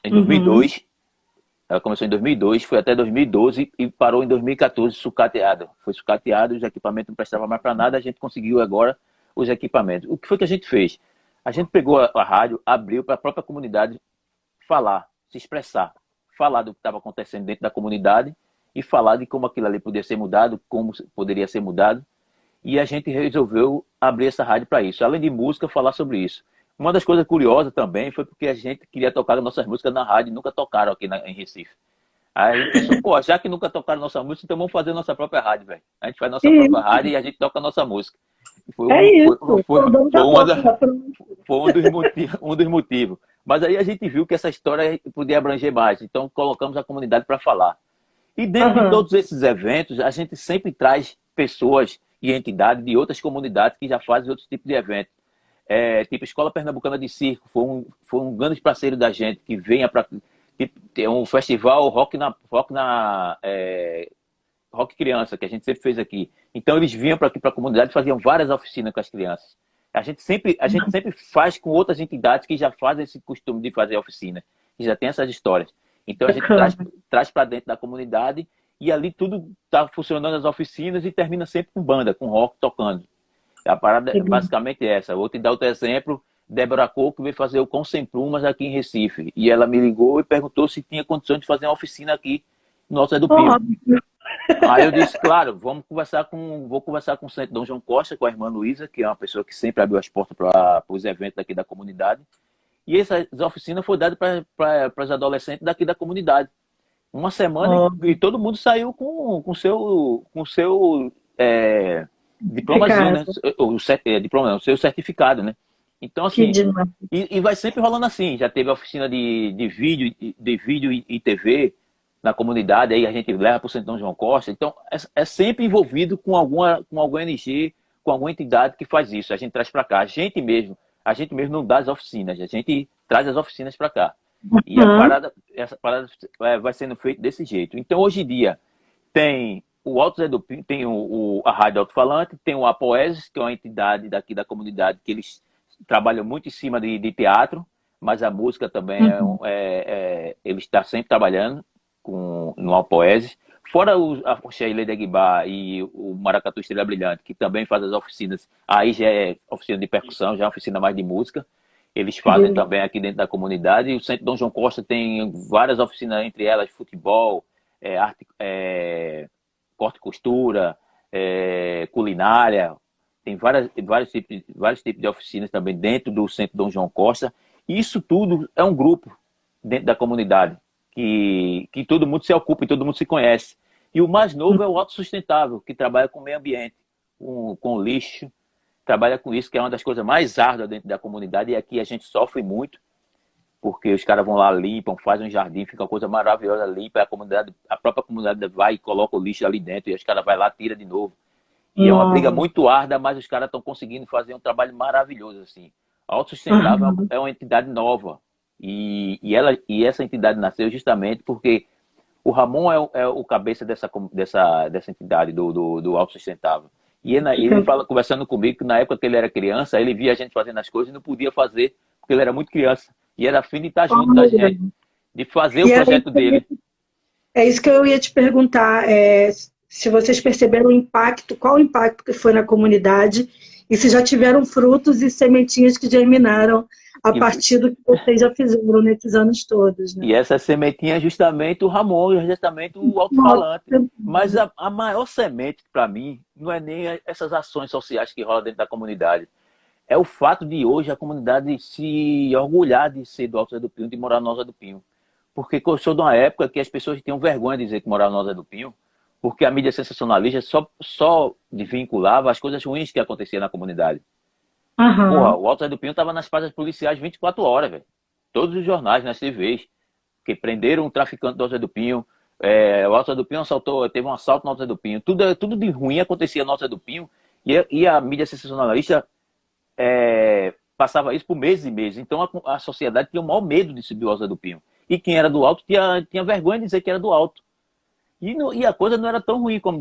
Em
Uhum.
2002, ela começou em 2002, foi até 2012 e parou em 2014 sucateado. Foi sucateado, os equipamentos não prestavam mais para nada, a gente conseguiu agora os equipamentos. O que foi que a gente fez? A gente pegou a rádio, abriu para a própria comunidade falar, se expressar, falar do que estava acontecendo dentro da comunidade e falar de como aquilo ali poderia ser mudado, como poderia ser mudado. E a gente resolveu abrir essa rádio para isso. Além de música, falar sobre isso. Uma das coisas curiosas também foi porque a gente queria tocar nossas músicas na rádio e nunca tocaram aqui em Recife. Aí a gente pensou, pô, já que nunca tocaram nossa música, então vamos fazer nossa própria rádio, velho. A gente faz nossa própria
E
rádio e a gente toca a nossa música. E
é isso, o dono
foi
da
uma
bola.
das, foi um dos motivos. Mas aí a gente viu que essa história podia abranger mais, então colocamos a comunidade para falar. E dentro de
Aham.
todos esses eventos, a gente sempre traz pessoas e entidades de outras comunidades que já fazem outros tipos de eventos. Tipo, Escola Pernambucana de Circo foi um grande parceiro da gente, que venha para. É um festival rock criança, que a gente sempre fez aqui. Então eles vinham para aqui para a comunidade e faziam várias oficinas com as crianças. A gente sempre faz com outras entidades que já fazem esse costume de fazer oficina, que já tem essas histórias. Então a gente
Bacana.
traz para dentro da comunidade e ali tudo está funcionando as oficinas e termina sempre com banda, com rock tocando. A parada é
Legal.
basicamente essa. Vou te dar outro exemplo. Débora Coco veio fazer o Com Sem Plumas aqui em Recife. E ela me ligou e perguntou se tinha condições de fazer uma oficina aqui no Alto Zé do Pio.
Óbvio.
Aí eu disse, claro, vou conversar com o Santo Dom João Costa, com a irmã Luísa, que é uma pessoa que sempre abriu as portas para os eventos daqui da comunidade. E essa oficina foi dada para os adolescentes daqui da comunidade. Uma semana
Ó,
e todo mundo saiu com seu diplomazinho, né?
obrigada.
Diploma, não, seu certificado, né? Então,
Que
assim,
demais.
e vai sempre rolando assim. Já teve a oficina de vídeo e TV na comunidade, aí a gente leva para o Centro Dom João Costa. Então, é sempre envolvido com alguma ONG, com alguma entidade que faz isso. A gente traz para cá. A gente mesmo não dá as oficinas, a gente traz as oficinas para cá. E
Uhum.
essa parada vai sendo feita desse jeito. Então, hoje em dia, tem o Alto Zé do Pinho, tem a Rádio Alto-Falante, tem o Apoeses, que é uma entidade daqui da comunidade, que eles trabalham muito em cima de teatro, mas a música também
Uhum.
ele está sempre trabalhando no Apoeses. Fora a Sheila de Aguibar e o Maracatu Estrela Brilhante, que também faz as oficinas, aí já é oficina de percussão, já é oficina mais de música. Eles
Que
fazem
beleza.
também aqui dentro da comunidade. E o Centro Dom João Costa tem várias oficinas, entre elas futebol, arte, corte e costura, culinária. Tem vários tipos de oficinas também dentro do Centro Dom João Costa. E isso tudo é um grupo dentro da comunidade, que todo mundo se ocupa e todo mundo se conhece. E o mais novo é o autossustentável, que trabalha com o meio ambiente, com lixo, trabalha com isso, que é uma das coisas mais árduas dentro da comunidade, e aqui a gente sofre muito, porque os caras vão lá, limpam, fazem um jardim, fica uma coisa maravilhosa, limpa, a própria comunidade vai e coloca o lixo ali dentro, e os caras vão lá, tira de novo. E é uma briga
Nossa.
muito árdua, mas os caras estão conseguindo fazer um trabalho maravilhoso, assim. A Autossustentável
Uhum.
é uma entidade nova, e essa entidade nasceu justamente porque o Ramon é o cabeça dessa entidade do Autossustentável. E ele fala, conversando comigo, que na época que ele era criança, ele via a gente fazendo as coisas e não podia fazer, porque ele era muito criança. E era afim de estar junto da gente,
Olha,
de fazer o
e era isso
projeto dele.
é isso que eu ia te perguntar, se vocês perceberam o impacto, qual o impacto que foi na comunidade e se já tiveram frutos e sementinhas que germinaram a
E,
partir do que vocês já fizeram nesses anos todos, né?
e essa sementinha é justamente o Ramon, é justamente o
Nossa,
alto-falante. Mas a maior semente, para mim, não é nem essas ações sociais que rolam dentro da comunidade. É o fato de hoje a comunidade se orgulhar de ser do Alto Zé do Pinho, de morar no Alto Zé do Pinho. Porque eu sou de uma época que as pessoas tinham vergonha de dizer que moravam no Alto Zé do Pinho, porque a mídia sensacionalista só vinculava as coisas ruins que aconteciam na comunidade. Porra,
aham.
o Alto Zé do Pinho estava nas páginas policiais 24 horas, velho. Todos os jornais, nas TVs, que prenderam um traficante do Alto Zé do Pinho. O Alto Zé do Pinho teve um assalto no Alto Zé do Pinho. Tudo de ruim acontecia no Alto Zé do Pinho. E a mídia sensacionalista passava isso por meses e meses. Então a sociedade tinha o maior medo de subir o Alto do Pinho. E quem era do alto tinha vergonha de dizer que era do alto. E a coisa não era tão ruim como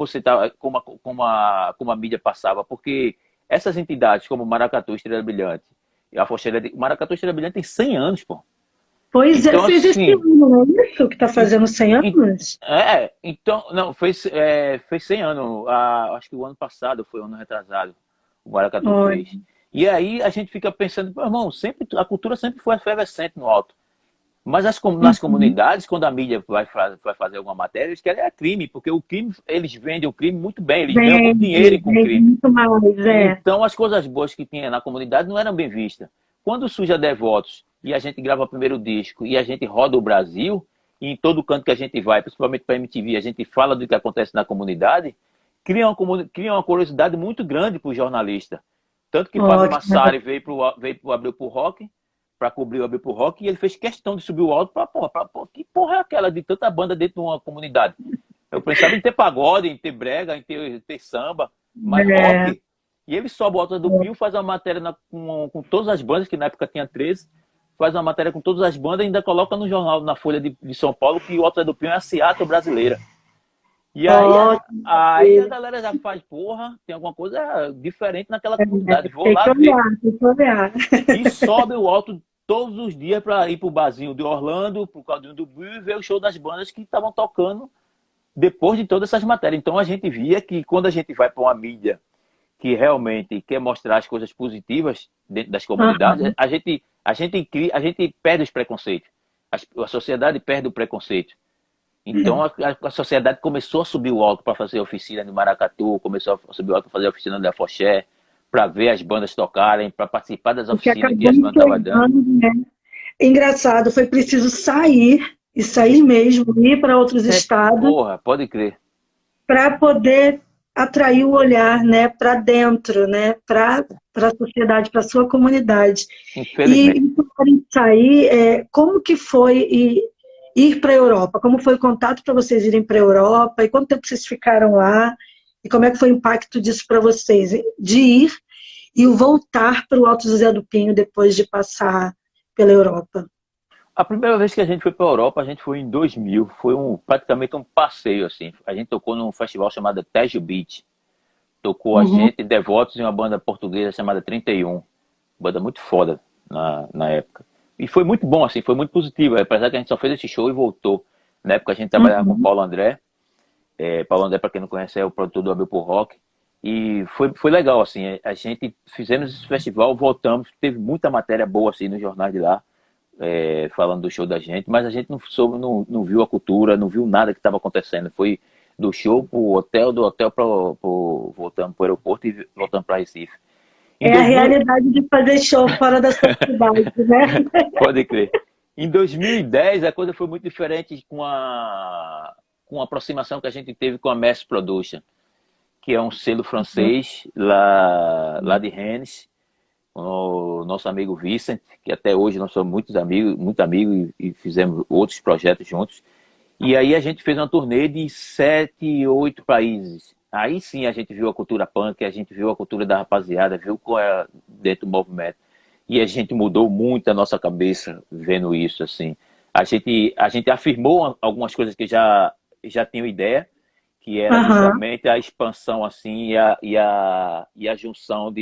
como a mídia passava, porque essas entidades como o Maracatu, Estrela Brilhante, e a o Maracatu Estrela Brilhante tem 100 anos, pô.
Pois é,
Então,
fez esse
assim,
ano, não é isso? Que está fazendo 100 anos?
então, não, fez 100 anos, acho que o ano passado foi o ano retrasado, o Maracatu
Olha,
fez. E aí a gente fica pensando, meu irmão, a cultura sempre foi efervescente no alto. Mas nas
uhum.
comunidades, quando a mídia vai fazer alguma matéria, eles querem crime, porque o crime, eles vendem o crime muito bem, eles ganham muito dinheiro
Vende,
com o
vende
crime.
muito mais,
Então as coisas boas que tinha na comunidade não eram bem vistas. Quando surge a Devotos e a gente grava o primeiro disco e a gente roda o Brasil, e em todo canto que a gente vai, principalmente para a MTV, a gente fala do que acontece na comunidade, cria uma curiosidade muito grande para o jornalista. Tanto que Fábio
Ó, que
Massari veio pro Abril pro Rock, para cobrir o Abril pro Rock, e ele fez questão de subir o alto que porra é aquela de tanta banda dentro de uma comunidade? Eu pensava em ter pagode, em ter brega, em ter samba, mas
é,
rock. E ele sobe o Alto do Pio, faz uma matéria com todas as bandas, que na época tinha 13, faz uma matéria com todas as bandas e ainda coloca no jornal, na Folha de São Paulo, que o Alto do Pio é a Seattle brasileira. E aí,
ó,
aí a galera já faz, porra, tem alguma coisa diferente naquela comunidade, vou
tem
lá
que
ver.
olhar, tem que olhar.
E sobe o alto todos os dias para ir pro barzinho de Orlando, pro Caldinho do Rio, e ver o show das bandas que estavam tocando depois de todas essas matérias. Então a gente via que quando a gente vai para uma mídia que realmente quer mostrar as coisas positivas dentro das comunidades,
Aham.
a gente perde os preconceitos. A sociedade perde o preconceito. Então a sociedade começou a subir o alto para fazer oficina no Maracatu, começou a subir o alto para fazer oficina no Afoxé, para ver as bandas tocarem, para participar das
O que
oficinas que
acabou
as bandas estavam dando.
empregando, né? Engraçado, foi preciso sair, e sair mesmo, ir para outros estados,
Porra, pode crer.
para poder atrair o olhar, né, para dentro, né, para a sociedade, para a sua comunidade. E
Infelizmente.
para sair, como que foi ir para a Europa? Como foi o contato para vocês irem para a Europa? E quanto tempo vocês ficaram lá? E como é que foi o impacto disso para vocês? De ir e o voltar para o Alto José do Pinho depois de passar pela Europa?
A primeira vez que a gente foi para a Europa, a gente foi em 2000. Foi praticamente um passeio, assim. A gente tocou num festival chamado Tejo Beach. Tocou a
Uhum.
gente, Devotos, e uma banda portuguesa chamada 31. Banda muito foda na época. E foi muito bom, assim, foi muito positivo. Apesar que a gente só fez esse show e voltou. Na época a gente trabalhava com o
Uhum.
Paulo André. Paulo André, para quem não conhece, é o produtor do Abel por Rock. E foi legal, assim. A gente fizemos esse festival, voltamos. Teve muita matéria boa, assim, nos jornais de lá. Falando do show da gente, mas a gente não soube, não viu a cultura, não viu nada que estava acontecendo. Foi do show pro hotel, do hotel voltando para o aeroporto e voltando para Recife. Em
É a
2000,
realidade de fazer show fora da sua cidade, né?
pode crer. Em 2010 a coisa foi muito diferente com a aproximação que a gente teve com a Mass Production, que é um selo francês lá de Rennes, o nosso amigo Vicent, que até hoje nós somos muito amigos e fizemos outros projetos juntos. E aí a gente fez uma turnê de 7, 8 países. Aí sim a gente viu a cultura punk, a gente viu a cultura da rapaziada, viu qual é dentro do movimento. E a gente mudou muito a nossa cabeça vendo isso, assim. A gente afirmou algumas coisas que já tinham ideia, que era
Aham.
justamente a expansão, assim, e a junção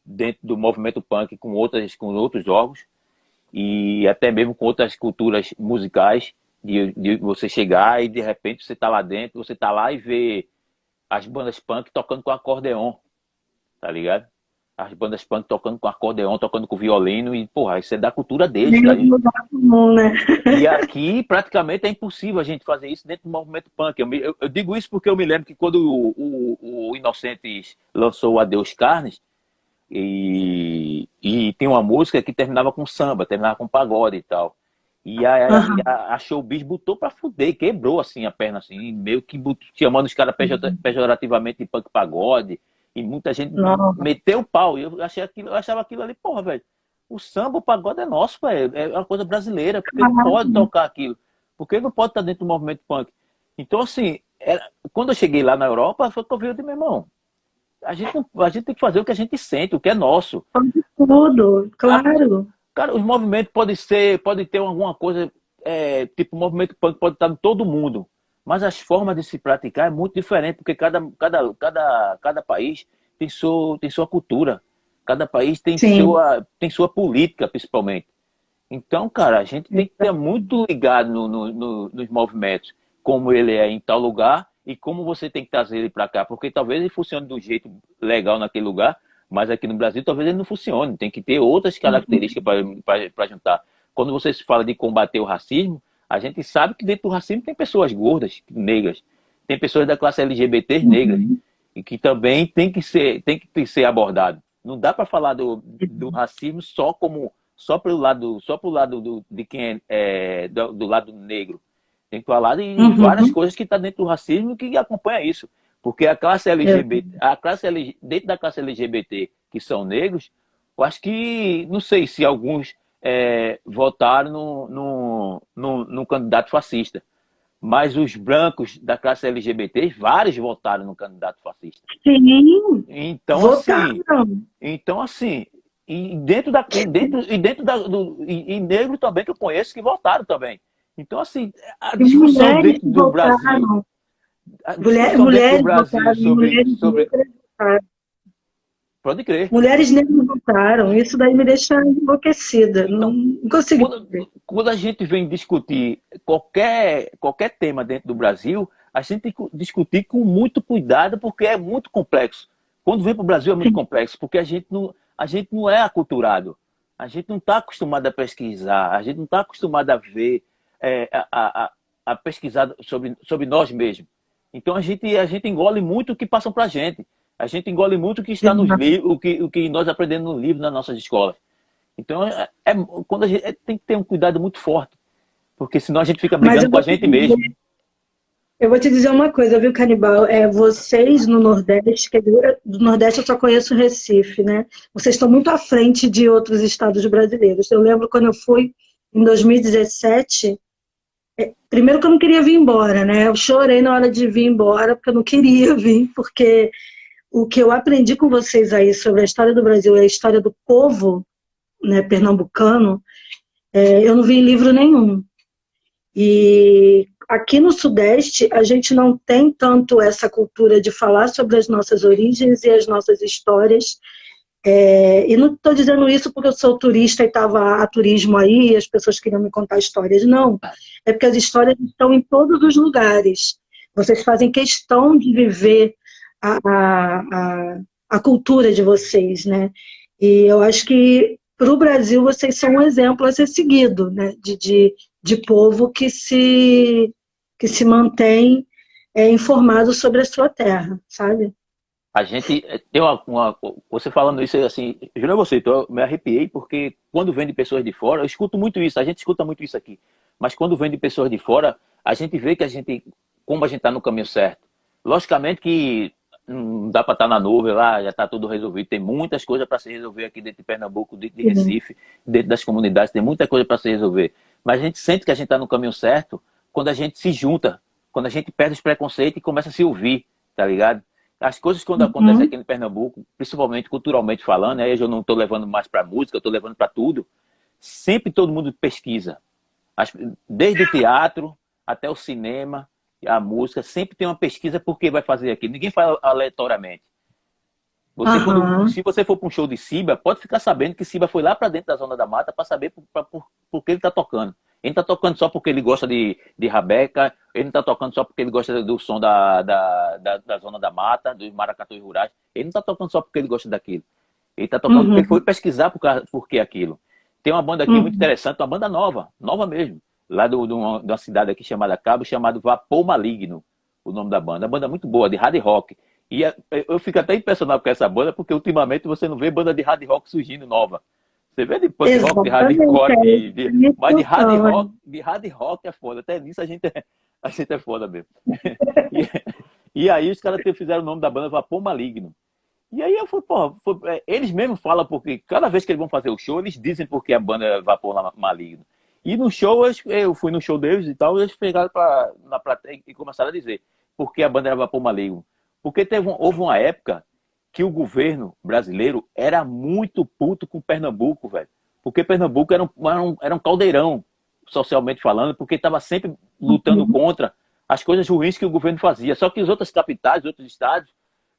dentro do movimento punk com outros órgãos e até mesmo com outras culturas musicais, de você chegar e de repente você tá lá dentro, você tá lá e vê as bandas punk tocando com acordeon, tá ligado? As bandas punk tocando com acordeon, tocando com violino e, porra, isso é da cultura deles,
Nem
tá?
o lugar comum, né?
E aqui praticamente é impossível a gente fazer isso dentro do movimento punk. Eu digo isso porque eu me lembro que quando o Inocentes lançou o Adeus Carnes, e tem uma música que terminava com samba, terminava com pagode e tal. E
Aham.
a Showbiz botou pra fuder, quebrou assim a perna, assim, meio que chamando os caras pejorativamente de punk pagode. E muita gente
Nossa.
meteu o pau. E eu achava aquilo ali, porra, velho. O samba, o pagode é nosso, velho. É uma coisa brasileira. Porque não pode tocar aquilo. Porque não pode estar dentro do movimento punk. Então, assim, quando eu cheguei lá na Europa, foi que eu vi de meu irmão. A gente tem que fazer o que a gente sente, o que é nosso.
Pode tudo,
A-
claro.
Cara, os movimentos pode ter alguma coisa, tipo, o movimento punk pode estar em todo mundo, mas as formas de se praticar é muito diferente, porque cada país tem sua cultura, cada país tem
Sim.
sua política, principalmente. Então, cara, a gente tem que estar muito ligado nos movimentos, como ele é em tal lugar e como você tem que trazer ele para cá, porque talvez ele funcione do jeito legal naquele lugar, mas aqui no Brasil talvez ele não funcione. Tem que ter outras características para juntar. Quando você se fala de combater o racismo, a gente sabe que dentro do racismo tem pessoas gordas, negras, tem pessoas da classe LGBT negras,
Uhum.
e que também tem que ser abordado. Não dá para falar do racismo só pelo lado de quem do lado negro. Tem que falar de várias
Uhum.
coisas que está dentro do racismo que acompanha isso. Porque a classe LGBT, dentro da classe LGBT que são negros, eu acho que, não sei se alguns votaram no candidato fascista, mas os brancos da classe LGBT, vários votaram no candidato fascista.
Sim,
Então, assim,
votaram.
então, assim, e negro também que eu conheço que votaram também. Então, assim, a
E
discussão
mulheres
dentro do Brasil,
votaram.
a discussão dentro do
Mulheres
Brasil
votaram,
sobre, pode crer.
mulheres negras votaram. Isso daí me deixa enlouquecida. Não,
Então,
não consigo
quando,
entender.
quando a gente vem discutir qualquer tema dentro do Brasil, a gente tem que discutir com muito cuidado, porque é muito complexo. Quando vem para o Brasil é muito
Sim.
complexo, porque a gente não é aculturado. A gente não está acostumado a pesquisar, a gente não está acostumado a ver, a pesquisar sobre nós mesmos. Então a gente engole muito o que passam para a gente. A gente engole muito o que está nos livros, o que nós aprendemos no livro nas nossas escolas. Então, quando tem que ter um cuidado muito forte, porque senão a gente fica
Mas
brigando
eu
com a
vou te
gente mesmo.
Eu vou te dizer uma coisa, viu, Canibal? Vocês no Nordeste, do Nordeste eu só conheço Recife, né? Vocês estão muito à frente de outros estados brasileiros. Eu lembro quando eu fui em 2017, primeiro que eu não queria vir embora, né? Eu chorei na hora de vir embora, porque eu não queria vir, porque o que eu aprendi com vocês aí sobre a história do Brasil e a história do povo, né, pernambucano, eu não vi em livro nenhum. E aqui no Sudeste, a gente não tem tanto essa cultura de falar sobre as nossas origens e as nossas histórias. E não estou dizendo isso porque eu sou turista e estava a turismo aí e as pessoas queriam me contar histórias. Não. É porque as histórias estão em todos os lugares. Vocês fazem questão de viver a, a, a, a cultura de vocês, né? E eu acho que para o Brasil vocês são um exemplo a ser seguido, né? De povo que se mantém informado sobre a sua terra, sabe?
A gente tem você falando isso assim, juro a você, então eu me arrepiei porque quando vem de pessoas de fora, eu escuto muito isso, a gente escuta muito isso aqui, mas quando vem de pessoas de fora, a gente vê que como a gente está no caminho certo. Logicamente que não dá para estar na nuvem lá, já está tudo resolvido, tem muitas coisas para se resolver aqui dentro de Pernambuco, dentro de
Sim.
Recife, dentro das comunidades, tem muita coisa para se resolver, mas a gente sente que a gente está no caminho certo quando a gente se junta, quando a gente perde os preconceitos e começa a se ouvir, tá ligado? As coisas quando acontecem
Uhum.
aqui em Pernambuco, principalmente culturalmente falando, aí eu não estou levando mais para música, eu estou levando para tudo. Sempre todo mundo pesquisa. Desde o teatro até o cinema, a música, sempre tem uma pesquisa por que vai fazer aquilo. Ninguém fala aleatoriamente.
Aham.
Se você for para um show de Siba, pode ficar sabendo que Siba foi lá para dentro da zona da mata para saber por que ele está tocando. Ele não está tocando só porque ele gosta de Rabeca, ele não está tocando só porque ele gosta do som da zona da mata, dos maracatus rurais. Ele não está tocando só porque ele gosta daquilo. Ele está tocando porque ele foi
Uhum.
pesquisar por que aquilo. Tem uma banda aqui muito
Uhum.
interessante, uma banda nova, nova mesmo, lá de uma cidade aqui chamada Cabo, chamado Vapor Maligno, o nome da banda. Uma banda muito boa, de hard rock. Eu fico até impressionado com essa banda, porque ultimamente você não vê banda de hard rock surgindo nova. Você vê de punk rock, de
Exatamente,
hardcore,
é isso que me
mas
funciona.
de hard rock é foda. Até nisso a gente é foda mesmo. E, e aí os caras fizeram o nome da banda Vapor Maligno. E aí eu fui, pô, eles mesmos falam porque cada vez que eles vão fazer o show, eles dizem porque a banda é Vapor Maligno. E no show, eu fui no show deles e tal, e eles pegaram na plateia e começaram a dizer porque a banda era Vapor Maligno. Porque houve uma época que o governo brasileiro era muito puto com Pernambuco, velho. Porque Pernambuco era um caldeirão, socialmente falando, porque estava sempre lutando
Uhum.
contra as coisas ruins que o governo fazia. Só que as outras capitais, outros estados,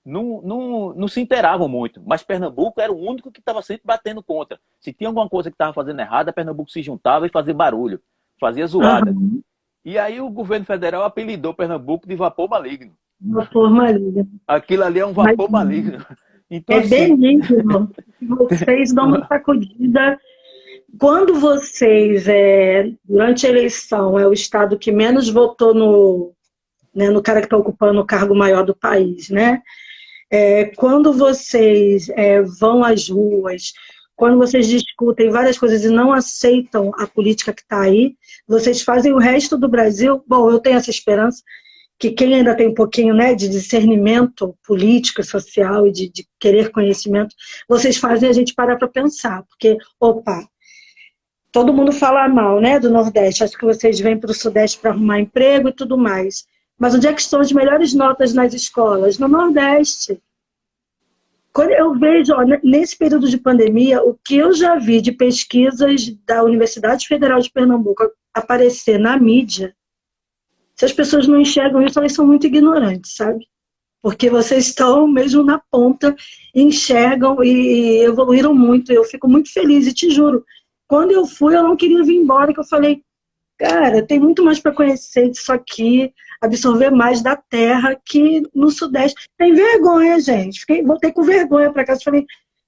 não se inteiravam muito. Mas Pernambuco era o único que estava sempre batendo contra. Se tinha alguma coisa que estava fazendo errada, Pernambuco se juntava e fazia barulho, fazia zoada.
Aham.
E aí o governo federal apelidou Pernambuco de vapor maligno.
Vapor maligno.
Aquilo ali é um
Mas
vapor maligno. Então,
é
assim.
benigno. Vocês dão uma sacudida. Quando vocês, durante a eleição, é o estado que menos votou no cara que está ocupando o cargo maior do país, né? Quando vocês vão às ruas, quando vocês discutem várias coisas e não aceitam a política que está aí, vocês fazem o resto do Brasil. Bom, eu tenho essa esperança que quem ainda tem um pouquinho, né, de discernimento político, social e de querer conhecimento, vocês fazem a gente parar para pensar, porque, opa, todo mundo fala mal, né, do Nordeste, acho que vocês vêm para o Sudeste para arrumar emprego e tudo mais, mas onde é que estão as melhores notas nas escolas? No Nordeste. Quando eu vejo, ó, nesse período de pandemia, o que eu já vi de pesquisas da Universidade Federal de Pernambuco aparecer na mídia, se as pessoas não enxergam isso, elas são muito ignorantes, sabe? Porque vocês estão mesmo na ponta, enxergam e evoluíram muito. Eu fico muito feliz e te juro, quando eu fui, eu não queria vir embora, que eu falei, cara, tem muito mais para conhecer disso aqui, absorver mais da terra que no Sudeste. Tem vergonha, gente. Voltei com vergonha para casa. Falei,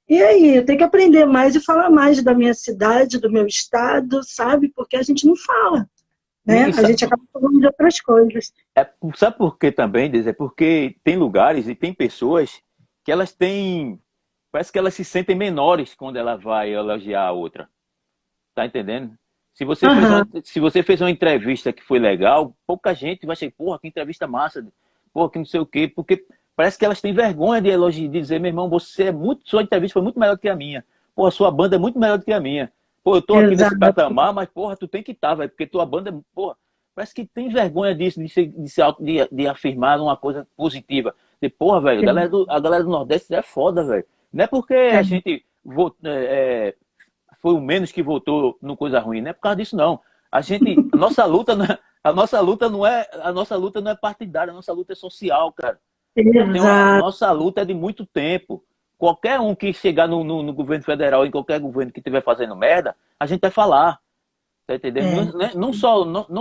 e aí? Eu tenho que aprender mais e falar mais da minha cidade, do meu estado, sabe? Porque a gente não fala, né?
E
A gente acaba falando de outras coisas.
sabe por que também, Diz? É porque tem lugares e tem pessoas que elas têm. Parece que elas se sentem menores quando ela vai elogiar a outra. Tá entendendo?
Aham,
Se você fez uma entrevista que foi legal, pouca gente vai chegar, porra, que entrevista massa, porra, que não sei o quê, porque parece que elas têm vergonha de elogiar, de dizer, meu irmão, você é muito, sua entrevista foi muito melhor do que a minha. Porra, sua banda é muito melhor do que a minha. Pô, eu tô aqui nesse
exato.
patamar, mas, porra, tu tem que estar, velho, porque tua banda, porra, parece que tem vergonha disso, de afirmar uma coisa positiva. De, porra, velho, a galera do Nordeste é foda, velho. Não é porque
É,
a gente foi o menos que votou no coisa ruim, não é por causa disso, não. A gente, a nossa luta não é partidária, a nossa luta é social, cara.
exato.
Nossa luta é de muito tempo. Qualquer um que chegar no governo federal, em qualquer governo que estiver fazendo merda, a gente vai falar. Tá entendendo?
É,
Não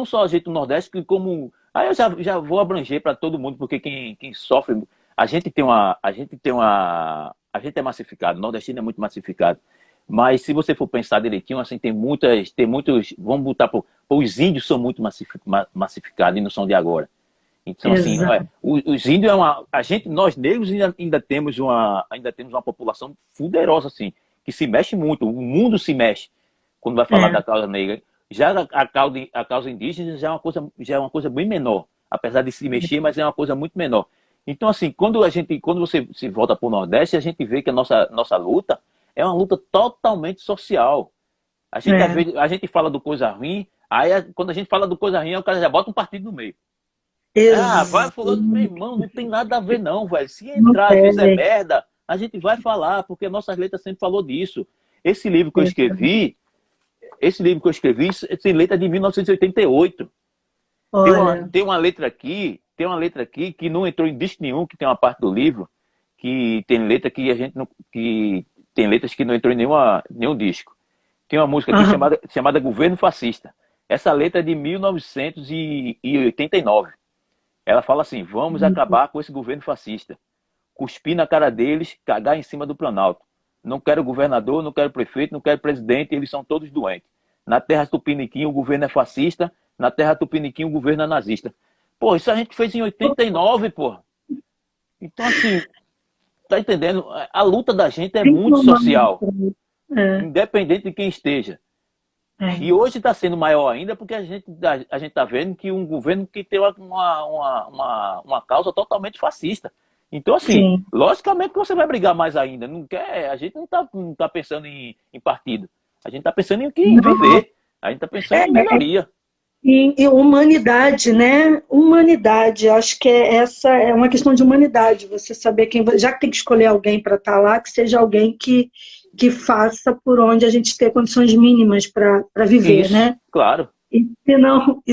só a gente do Nordeste, que como. Aí eu já vou abranger para todo mundo, porque quem sofre. A gente tem uma. A gente tem uma. A gente é massificado, o nordestino é muito massificado. Mas se você for pensar direitinho, assim, tem muitos. Vamos botar por. Os índios são muito massificados e não são de agora. Então, assim,
exato.
os índios é uma. Nós negros ainda temos uma população fuderosa, assim, que se mexe muito. O mundo se mexe quando vai falar
É,
da causa negra. Já a causa indígena já é uma coisa bem menor. Apesar de se mexer, mas é uma coisa muito menor. Então, assim, quando você se volta para o Nordeste, a gente vê que a nossa luta é uma luta totalmente social.
é,
A gente fala do coisa ruim, quando a gente fala do coisa ruim, o cara já bota um partido no meio. Ah, vai
exato.
fulano, meu irmão, não tem nada a ver não, velho. Se
Não
entrar e fizer
tem.
merda, a gente vai falar, porque nossas letras sempre falou disso. Esse livro que eu escrevi, tem letra de 1988.
Olha,
Tem uma letra aqui que não entrou em disco nenhum, que tem uma parte do livro, que tem letra que a gente não, que tem letras que não entrou em nenhum disco. Tem uma música aqui
aham,
chamada Governo Fascista. Essa letra é de 1989. Ela fala assim: vamos acabar com esse governo fascista. Cuspir na cara deles, cagar em cima do Planalto. Não quero governador, não quero prefeito, não quero presidente, eles são todos doentes. Na terra Tupiniquim o governo é fascista, na terra Tupiniquim o governo é nazista. Pô, isso a gente fez em 89, pô. Então, assim, tá entendendo? A luta da gente é
tem
muito
uma
social,
é,
independente de quem esteja.
é,
E hoje está sendo maior ainda porque a gente está vendo que um governo que tem uma causa totalmente fascista. Então, assim,
sim.
logicamente que você vai brigar mais ainda. A gente não tá pensando em partido. A gente está pensando em
Não,
viver. A gente está pensando
é,
em melhoria.
e humanidade, né? Humanidade, acho que essa é uma questão de humanidade. Você saber quem, já que tem que escolher alguém para estar lá, que seja alguém que faça por onde a gente ter condições mínimas para viver,
Isso,
né?
claro.
E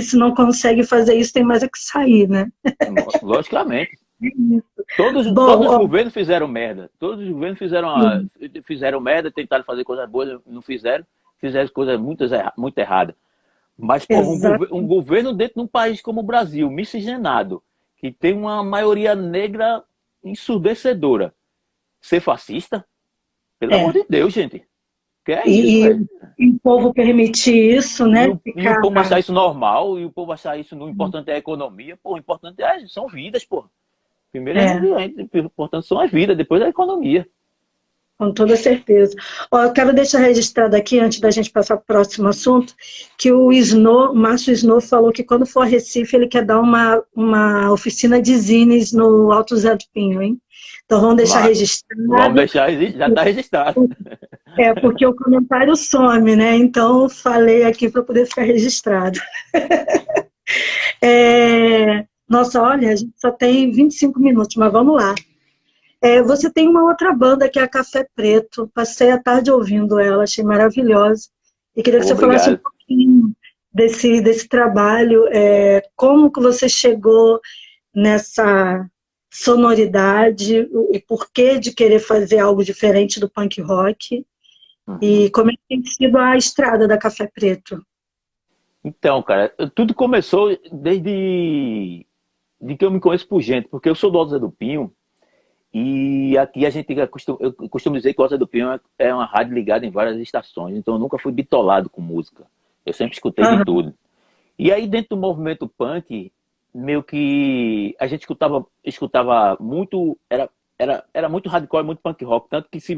se não consegue fazer isso, tem mais é que sair, né?
Logicamente.
Bom,
Todos os
ó,
governos fizeram merda. Todos os governos fizeram merda, tentaram fazer coisas boas, não fizeram. Fizeram coisas muito erradas. Mas, porra,
exato.
um governo dentro de um país como o Brasil, miscigenado, que tem uma maioria negra ensurdecedora, ser fascista? Pelo amor
É.
de Deus, gente. Que é isso,
E,
velho?
e o povo permitir isso, né?
E o
Ficar.
povo achar isso normal, e o povo achar isso no importante é a economia. Pô, o importante são vidas, pô. Primeiro
É,
o importante são as vidas, depois a economia.
com toda certeza. Ó, eu quero deixar registrado aqui, antes da gente passar para o próximo assunto, que o Márcio Snow falou que quando for a Recife, ele quer dar uma oficina de zines no Alto Zé do Pinho, hein? Então vamos deixar
Massa. Vamos
registrado.
deixar, já está registrado.
É, porque o comentário some, né? Então falei aqui para poder ficar registrado. Nossa, olha, a gente só tem 25 minutos, mas vamos lá. Você tem uma outra banda que é a Café Preto. Passei a tarde ouvindo ela, achei maravilhosa. E queria que você falasse um
Obrigado.
pouquinho desse trabalho, como que você chegou nessa sonoridade, o porquê de querer fazer algo diferente do punk rock,
Uhum.
e como é que tem sido a estrada da Café Preto.
Então, cara, tudo começou de que eu me conheço por gente, porque eu sou do Alto Zé do Pinho, e aqui eu costumo dizer que o Alto Zé do Pinho é uma rádio ligada em várias estações, então eu nunca fui bitolado com música. Eu sempre escutei de
Aham,
tudo. E aí, dentro do movimento punk, meio que a gente escutava muito, era muito hardcore, muito punk rock, tanto que se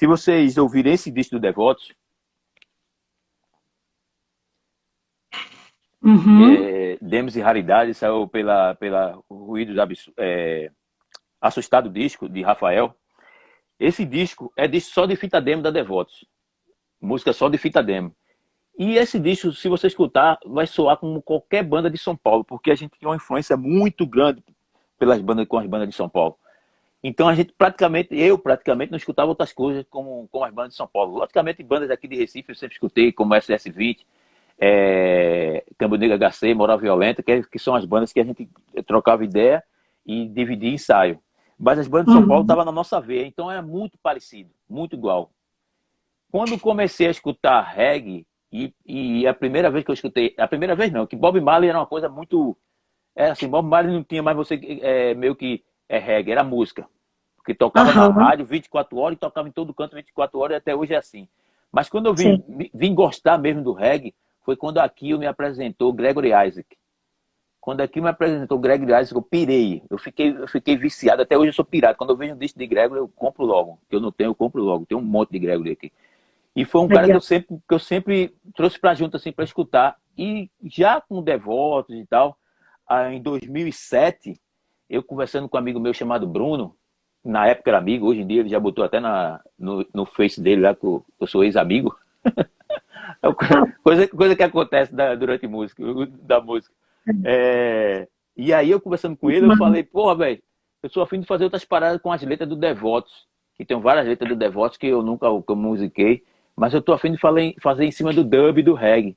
vocês ouvirem esse disco do Devotos,
Uhum.
Demos e Raridade, saiu pela Ruídos Assustado Disco, de Rafael. Esse disco é disco só de fita demo da Devotos. Música só de fita demo. E esse disco, se você escutar, vai soar como qualquer banda de São Paulo, porque a gente tem uma influência muito grande com as bandas de São Paulo. Então eu praticamente não escutava outras coisas como as bandas de São Paulo. Logicamente, bandas aqui de Recife eu sempre escutei, como SS20, Cambo Negro HC, Moral Violenta, que são as bandas que a gente trocava ideia e dividia ensaio. Mas as bandas de São Paulo
Uhum.
estavam na nossa veia, então era muito parecido, muito igual. Quando comecei a escutar reggae, e a primeira vez que eu escutei, a primeira vez não, que Bob Marley era uma coisa muito. Era assim, Bob Marley não tinha mais meio que reggae, era música. Porque tocava na
Aham.
rádio 24 horas e tocava em todo canto 24 horas e até hoje é assim. Mas quando eu
Sim.
vim gostar mesmo do reggae, foi quando aqui me apresentou Gregory Isaac. Quando aqui me apresentou Gregory Isaac, eu pirei. Eu fiquei viciado. Até hoje eu sou pirado. Quando eu vejo um disco de Gregory, eu compro logo. Que eu não tenho, eu compro logo. Tem um monte de Gregory aqui. E foi um cara
Legal.
que eu sempre trouxe pra junto, assim, pra escutar. E já com Devotos e tal, em 2007, eu conversando com um amigo meu chamado Bruno, na época era amigo, hoje em dia ele já botou até no Face dele lá, que eu sou ex-amigo. Coisa que acontece durante da música. E aí eu conversando com ele, eu falei, porra, velho, eu sou afim de fazer outras paradas com as letras do Devotos, que tem várias letras do Devotos que eu nunca que eu musiquei, mas eu tô afim de fazer em cima do dub e do reggae,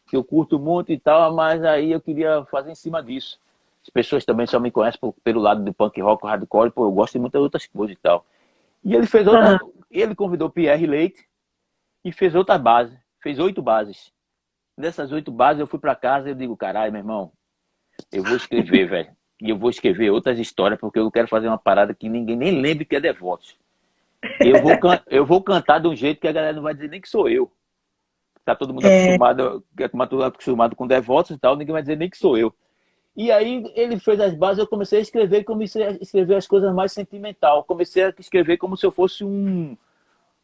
que eu curto muito e tal, mas aí eu queria fazer em cima disso. As pessoas também só me conhecem pelo lado do punk rock, hardcore, pô, eu gosto de muitas outras coisas e tal. E
Aham.
ele convidou Pierre Leite e fez outra base, fez 8 bases. Dessas 8 bases eu fui para casa e eu digo, caralho, meu irmão, eu vou escrever, velho. E eu vou escrever outras histórias, porque eu quero fazer uma parada que ninguém nem lembre que é Devotos. Eu vou cantar de um jeito que a galera não vai dizer nem que sou eu. Tá todo mundo
É,
acostumado com Devotos e tal, ninguém vai dizer nem que sou eu. E aí ele fez as bases, eu comecei a escrever, comecei a escrever as coisas mais sentimental. Comecei a escrever como se eu fosse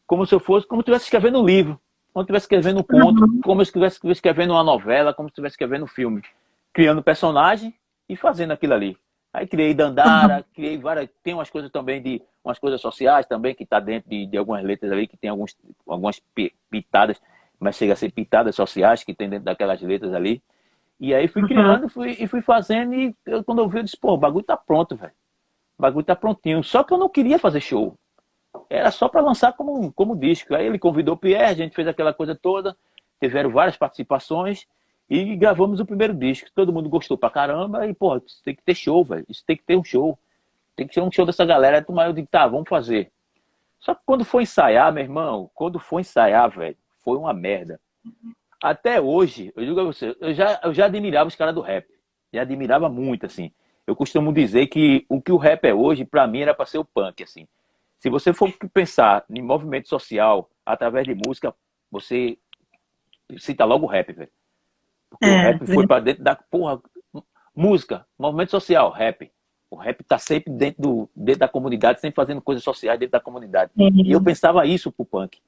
como se eu estivesse escrevendo um livro, como se eu estivesse escrevendo um conto,
uhum.
como se eu estivesse escrevendo uma novela, como se eu estivesse escrevendo um filme. Criando personagem e fazendo aquilo ali. Aí criei
Aham.
Dandara, criei várias. Tem umas coisas também de umas coisas sociais também, que está dentro de algumas letras ali, que tem algumas pitadas, mas chega a ser pitadas sociais que tem dentro daquelas letras ali. E aí fui
Aham.
criando fui fazendo, e quando eu vi, eu disse, pô, o bagulho tá pronto, velho. O bagulho tá prontinho. Só que eu não queria fazer show. Era só para lançar como disco. Aí ele convidou o Pierre, a gente fez aquela coisa toda, tiveram várias participações e gravamos o primeiro disco. Todo mundo gostou pra caramba e, pô, isso tem que ter show, velho. Isso tem que ter um show. Tem que ter um show dessa galera. Eu digo, tá, vamos fazer. Só que quando foi ensaiar, meu irmão, quando foi ensaiar, velho, foi uma merda. Até hoje, eu digo a você, eu já admirava os caras do rap. Já admirava muito, assim. Eu costumo dizer que o rap é hoje, pra mim, era pra ser o punk, assim. Se você for pensar em movimento social através de música, você cita logo o rap, velho. Porque o
É,
rap foi pra dentro da porra. Música, movimento social, rap. O rap tá sempre dentro da comunidade, sempre fazendo coisas sociais dentro da comunidade. E eu
sim.
pensava isso pro punk,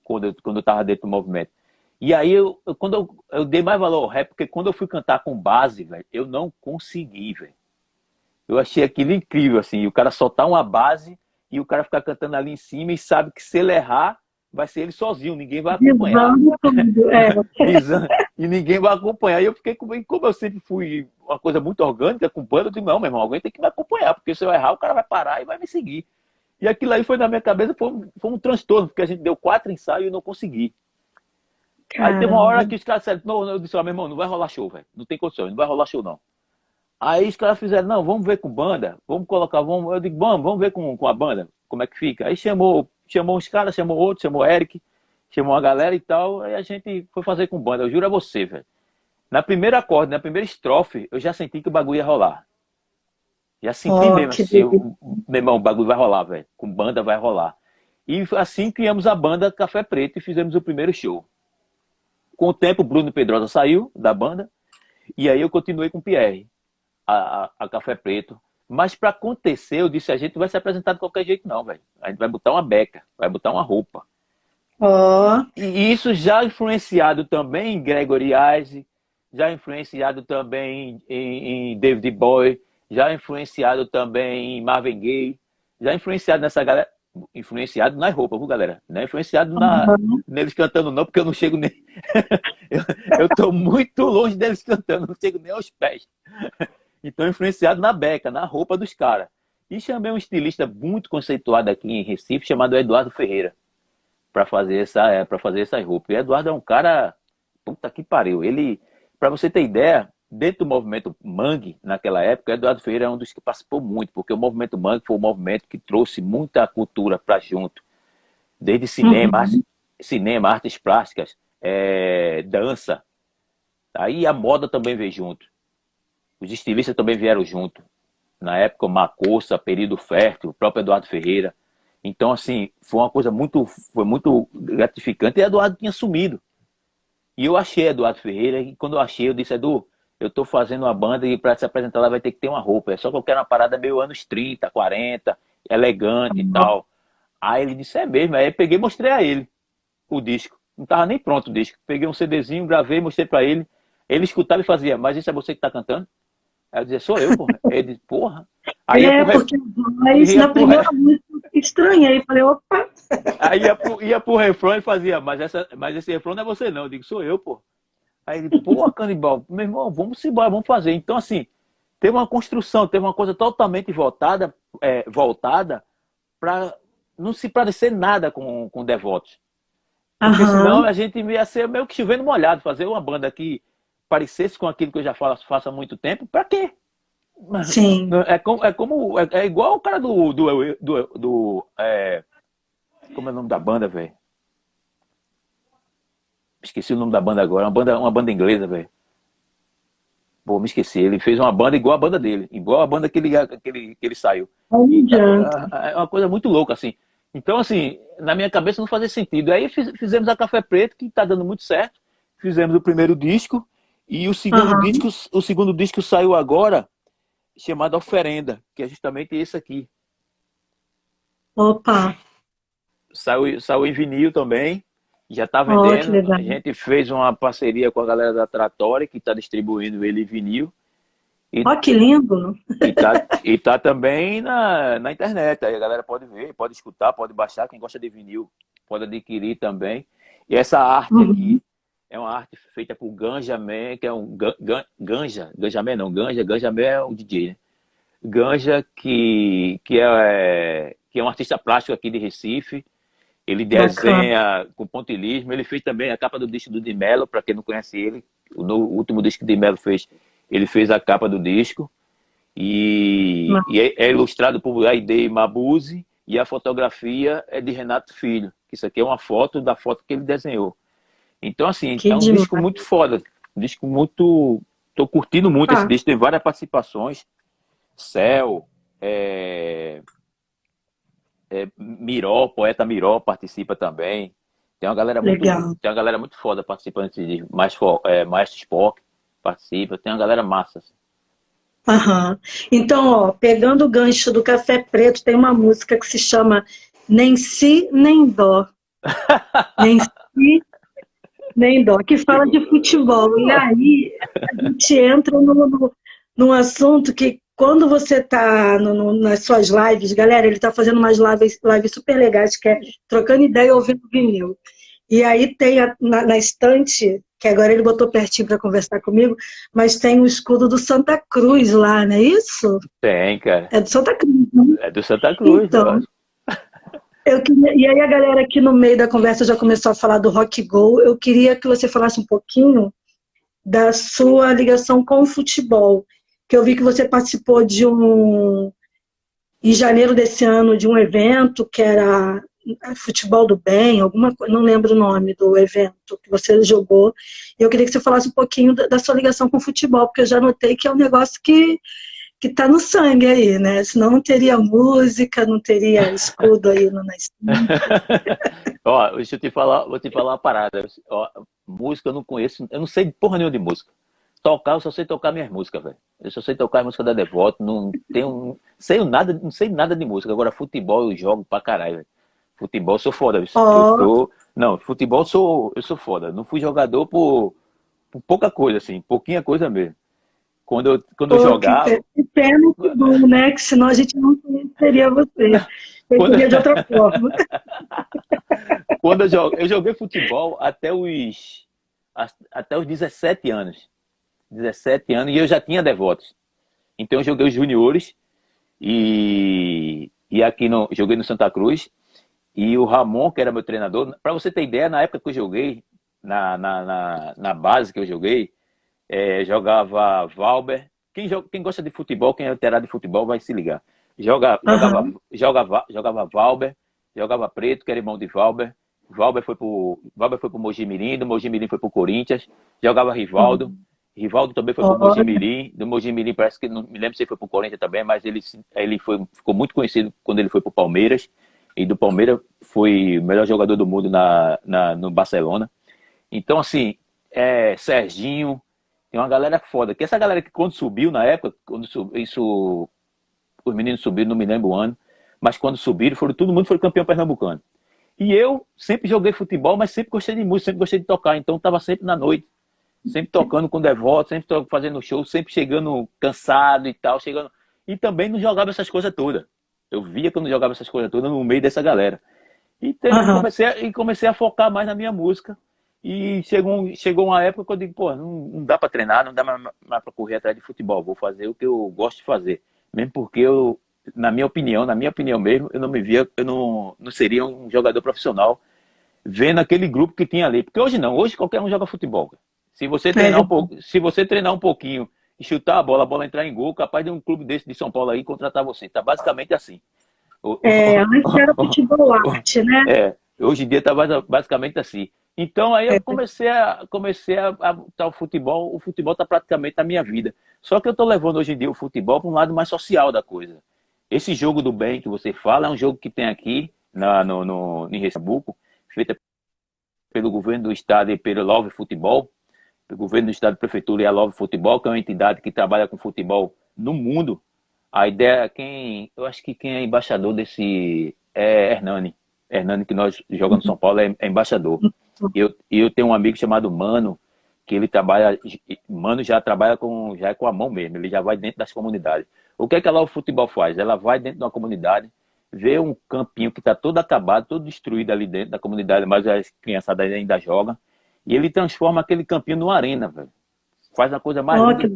quando eu tava dentro do movimento. E aí, quando eu dei mais valor ao rap, porque quando eu fui cantar com base, velho, eu não consegui, velho. Eu achei aquilo incrível, assim, o cara soltar uma base e o cara ficar cantando ali em cima e sabe que se ele errar, vai ser ele sozinho, ninguém vai acompanhar.
Visando tudo. É.
Visando, e ninguém vai acompanhar. E eu fiquei como eu sempre fui uma coisa muito orgânica com banda, eu digo, não, meu irmão, alguém tem que me acompanhar, porque se eu errar, o cara vai parar e vai me seguir. E aquilo aí foi na minha cabeça, foi um transtorno, porque a gente deu 4 ensaios e não consegui. Aí teve uma hora
Caramba.
que os caras disseram, não, eu disse, meu irmão, não vai rolar show, velho. Não tem condição, não vai rolar show, não. Aí os caras fizeram, não, vamos ver com banda, eu digo, vamos ver com a banda, como é que fica. Aí chamou uns caras, chamou outros, chamou Eric, chamou a galera e tal, aí a gente foi fazer com banda, eu juro a você, velho. Na primeira acorde, na primeira estrofe, eu já senti que o bagulho ia rolar. Já senti
Ó,
mesmo
que
assim,
delícia.
meu irmão, o bagulho vai rolar, velho. Com banda vai rolar. E assim criamos a banda Café Preto e fizemos o primeiro show. Com o tempo, Bruno Pedrosa saiu da banda, e aí eu continuei com o Pierre, a Café Preto. Mas para acontecer, eu disse, a gente não vai se apresentar de qualquer jeito não, velho. A gente vai botar uma beca, vai botar uma roupa.
Ó,
E isso já influenciado também em Gregory Isaac, já influenciado também em David Bowie, já influenciado também em Marvin Gaye, já influenciado nessa galera, influenciado nas roupas, viu, galera? Não é influenciado
Aham.
neles cantando não, porque eu não chego nem... eu tô muito longe deles cantando, não chego nem aos pés. Então, influenciado na beca, na roupa dos caras. E chamei um estilista muito conceituado aqui em Recife, chamado Eduardo Ferreira, para fazer para fazer essas roupas. E Eduardo é um cara, puta que pariu. Ele, para você ter ideia, dentro do movimento Mangue, naquela época, Eduardo Ferreira é um dos que participou muito, porque o movimento Mangue foi um movimento que trouxe muita cultura para junto, desde
Uhum.
cinema, artes plásticas, dança. Aí a moda também veio junto. Os estilistas também vieram junto. Na época, o Macossa, Período Fértil, o próprio Eduardo Ferreira. Então, assim, foi muito gratificante. E Eduardo tinha sumido. E eu achei Eduardo Ferreira, e quando eu achei, eu disse, Edu, eu tô fazendo uma banda e para se apresentar lá vai ter que ter uma roupa. É só que eu quero uma parada meio anos 30, 40, elegante e tal. Aí ele disse, é mesmo. Aí eu peguei e mostrei a ele o disco. Não tava nem pronto o disco. Peguei um CDzinho, gravei, mostrei para ele. Ele escutava e fazia, mas isso é você que tá cantando? Aí eu dizia, sou eu, porra. Ele disse, porra. Aí ia pro,
Porque mas
ia
na
pro,
primeira música eu estranhei, falei, opa,
aí ia pro refrão e fazia, mas esse refrão não é você não. Eu digo, sou eu, pô. Aí ele, porra, Canibal, meu irmão, vamos embora, vamos fazer. Então, assim, teve uma construção, teve uma coisa totalmente voltada para não se parecer nada com Devotos. Porque senão
aham,
a gente ia ser meio que chovendo molhado, fazer uma banda que parecesse com aquilo que eu já faço há muito tempo, pra quê?
sim.
É igual o cara como é o nome da banda, velho? Esqueci o nome da banda agora, uma banda inglesa, velho. Pô, me esqueci. Ele fez uma banda igual a banda dele, igual a banda que ele saiu.
Não
E
adianta.
é uma coisa muito louca, assim. Então, assim, na minha cabeça não fazia sentido. Aí fizemos a Café Preto, que tá dando muito certo. Fizemos o primeiro disco. E
Aham,
o segundo disco saiu agora, chamado Oferenda, que é justamente esse aqui.
opa,
Saiu em vinil também, já está
ó, que
vendendo. A
legal.
gente fez uma parceria com a galera da Trattori, que está distribuindo ele em vinil. E,
Ó, que lindo.
e tá também na internet. Aí a galera pode ver, pode escutar, pode baixar. Quem gosta de vinil pode adquirir também. E essa arte
Uhum.
aqui é uma arte feita por Ganja Man, que é um Ganja Man não, Ganja Man é um DJ, né? Ganja, que é um artista plástico aqui de Recife. Ele
Bacana.
desenha com pontilhismo. Ele fez também a capa do disco do Di Mello, para quem não conhece ele. O último disco que o Di Mello fez, ele fez a capa do disco. E é ilustrado por Aidei Mabuse. E a fotografia é de Renato Filho. Isso aqui é uma foto da foto que ele desenhou. Então, assim,
Que
é um disco
demais.
muito foda. Um disco muito. Tô curtindo muito esse
Ah,
disco. Tem várias participações. Céu, é, Miró, poeta Miró participa também.
legal.
Tem uma galera muito foda participando de Maestro Spock participa, tem uma galera massa. Assim.
Aham. Então, ó, pegando o gancho do Café Preto, tem uma música que se chama Nem Si, Nem Dó. Nem Si, Nem Dó, que fala de futebol. E aí a gente entra num assunto que quando você está nas suas lives, galera, ele está fazendo umas lives super legais, que é trocando ideia e ouvindo vinil. E aí tem na estante, que agora ele botou pertinho para conversar comigo, mas tem o escudo do Santa Cruz lá, não é isso?
Tem, cara.
É do Santa Cruz, né?
É do Santa Cruz,
Então,
lógico.
e aí a galera aqui no meio da conversa já começou a falar do Rock Go. Eu queria que você falasse um pouquinho da sua ligação com o futebol, que eu vi que você participou em janeiro desse ano, de um evento que era Futebol do Bem, alguma coisa, não lembro o nome do evento que você jogou. E eu queria que você falasse um pouquinho da sua ligação com o futebol, porque eu já notei que é um negócio que está no sangue aí, né? Senão não teria música, não teria escudo aí na estante.
Ó, deixa eu te falar, vou te falar uma parada. Ó, música eu não conheço, eu não sei porra nenhuma de música. Tocar, eu só sei tocar minhas músicas, velho. Eu só sei tocar a música da Devoto, não sei nada de música. Agora, futebol eu jogo pra caralho, velho. Futebol eu sou foda,
Ó,
não, futebol eu sou foda. Não fui jogador pouca coisa, assim, pouquinha coisa mesmo. Quando eu
Pô, que
jogava,
que pena, que bom, né? Que senão a gente não conheceria você.
quando,
Conheceria de outra forma.
eu joguei futebol até os 17 anos. 17 anos e eu já tinha Devotos. Então eu joguei os juniores e aqui joguei no Santa Cruz. E o Ramon, que era meu treinador, para você ter ideia, na época que eu joguei, na base que eu joguei, jogava Valber. Quem gosta de futebol, quem é inteirado de futebol, vai se ligar.
Aham.
Jogava Valber, jogava Preto, que era irmão de Valber. Valber foi pro Mojimirim, do Mojimirim foi pro Corinthians. Jogava Rivaldo. Rivaldo também foi pro
Olha,
Mojimirim. Do Mojimirim parece que, não me lembro se ele foi pro Corinthians também, mas ficou muito conhecido quando ele foi pro Palmeiras. E do Palmeiras foi o melhor jogador do mundo no Barcelona. Então, assim, Serginho, tem uma galera foda. Que essa galera que quando subiu na época, os meninos subiram, não me lembro o ano, mas quando subiram, todo mundo foi campeão pernambucano. E eu sempre joguei futebol, mas sempre gostei de música, sempre gostei de tocar. Então estava sempre na noite, sempre tocando com Devoto, sempre fazendo show, sempre chegando cansado e tal, chegando. E também não jogava essas coisas todas. Eu via que eu não jogava essas coisas todas no meio dessa galera. E
aham.
comecei a focar mais na minha música. E chegou uma época que eu digo, pô, não dá para treinar, não dá mais para correr atrás de futebol. Vou fazer o que eu gosto de fazer. Mesmo porque na minha opinião mesmo, eu não me via, eu não seria um jogador profissional vendo aquele grupo que tinha ali. Porque hoje não, hoje qualquer um joga futebol. Cara.
É,
Se você treinar um pouquinho e chutar a bola entrar em gol, capaz de um clube desse de São Paulo aí contratar você. Tá basicamente assim.
antes era futebol arte, né?
Hoje em dia tá basicamente assim. Então aí eu comecei a botar o futebol tá praticamente na minha vida. Só que eu tô levando hoje em dia o futebol para um lado mais social da coisa. Esse jogo do bem que você fala é um jogo que tem aqui em Recambuco, feito pelo governo do estado e pelo Love Futebol, o governo do estado, prefeitura e a Love Futebol, que é uma entidade que trabalha com futebol no mundo. A ideia, eu acho que quem é embaixador desse é Hernani. Hernani, que nós jogamos no São Paulo, é embaixador. E eu tenho um amigo chamado Mano, que ele trabalha, Mano já é com a mão mesmo, ele já vai dentro das comunidades. O que é que a Love Futebol faz? Ela vai dentro de uma comunidade, vê um campinho que está todo acabado, todo destruído ali dentro da comunidade, mas as criançadas ainda jogam, e ele transforma aquele campinho numa arena, velho. Faz a coisa mais
Ó,
linda.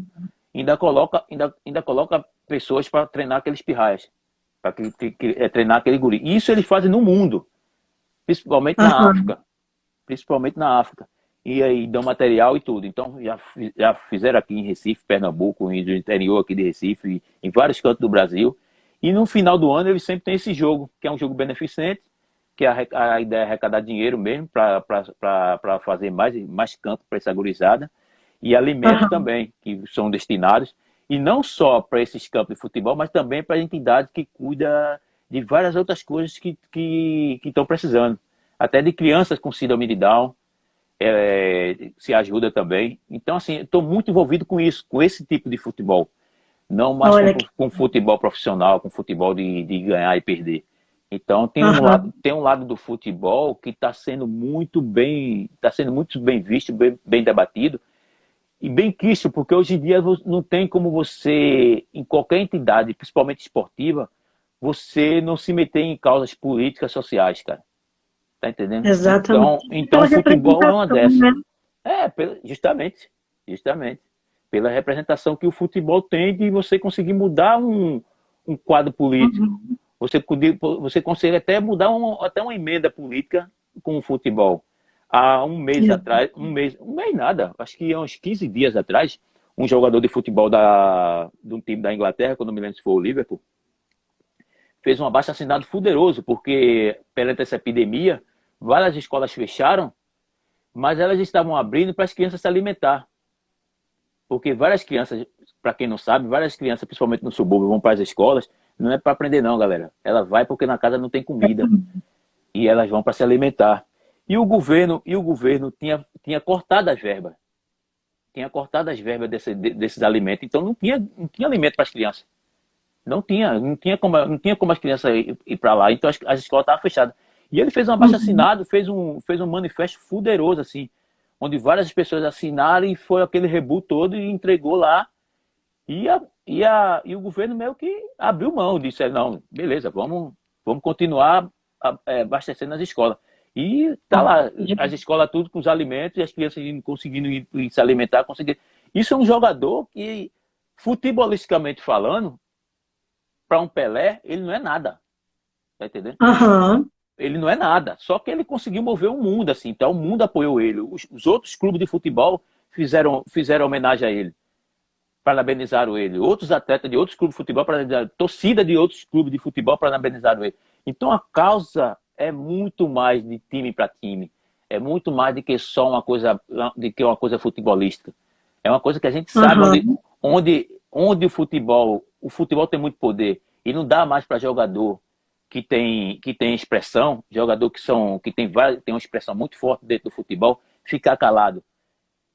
Ainda coloca pessoas para treinar aqueles pirraias, para treinar aquele guri. Isso eles fazem no mundo, principalmente na
aham.
África. Principalmente na África. E aí dão material e tudo. Então já fizeram aqui em Recife, Pernambuco, no interior aqui de Recife, em vários cantos do Brasil. E no final do ano eles sempre têm esse jogo, que é um jogo beneficente, que a ideia é arrecadar dinheiro mesmo para fazer mais campo para essa gurizada. E alimentos
Aham.
também, que são destinados, e não só para esses campos de futebol, mas também para entidades que cuidam de várias outras coisas que estão precisando. Até de crianças com síndrome de Down, se ajuda também. Então, assim, estou muito envolvido com isso, com esse tipo de futebol. Não mais
Olha que.
com futebol profissional, com futebol de ganhar e perder. Então,
Aham.
tem um lado do futebol que está sendo muito bem visto, bem debatido, e bem quisto, porque hoje em dia não tem como você, em qualquer entidade, principalmente esportiva, você não se meter em causas políticas, sociais, cara. Tá entendendo?
Exatamente.
Então
Pela
o futebol é uma
representação,
dessas.
né?
Justamente. Justamente. Pela representação que o futebol tem de você conseguir mudar um quadro político.
Uhum.
Você consegue até mudar até uma emenda política com o futebol. Há um mês atrás, um mês nada, acho que há uns 15 dias atrás, um jogador de futebol de um time da Inglaterra, que eu não me lembro se foi o Liverpool, fez um abaixo-assinado fuderoso, porque perante essa epidemia, várias escolas fecharam, mas elas estavam abrindo para as crianças se alimentar. Porque várias crianças, para quem não sabe, várias crianças, principalmente no subúrbio, vão para as escolas, não é para aprender não, galera. Ela vai porque na casa não tem comida e elas vão para se alimentar. E o governo tinha cortado as verbas. Tinha cortado as verbas desses alimentos, então não tinha alimento para as crianças. Não tinha como as crianças ir para lá, então as escolas estavam fechadas. E ele fez um
Uhum.
abaixo-assinado, fez um manifesto fuderoso, assim. onde várias pessoas assinaram e foi aquele rebu todo e entregou lá. E o governo meio que abriu mão, disse, não, beleza, vamos continuar abastecendo as escolas. E tá lá, as escolas tudo com os alimentos, e as crianças conseguindo ir se alimentar, conseguindo. Isso é um jogador que, futebolisticamente falando, para um Pelé, ele não é nada. Tá entendendo?
Aham.
Ele não é nada. Só que ele conseguiu mover o mundo, assim. Então o mundo apoiou ele. Os outros clubes de futebol fizeram homenagem a ele. Parabenizaram ele. Outros atletas de outros clubes de futebol parabenizaram. Torcida de outros clubes de futebol parabenizaram ele. Então a causa é muito mais de time para time. É muito mais do que só uma coisa futebolística. É uma coisa que a gente sabe onde o futebol tem muito poder. E não dá mais para jogador que tem expressão, jogador que tem uma expressão muito forte dentro do futebol, ficar calado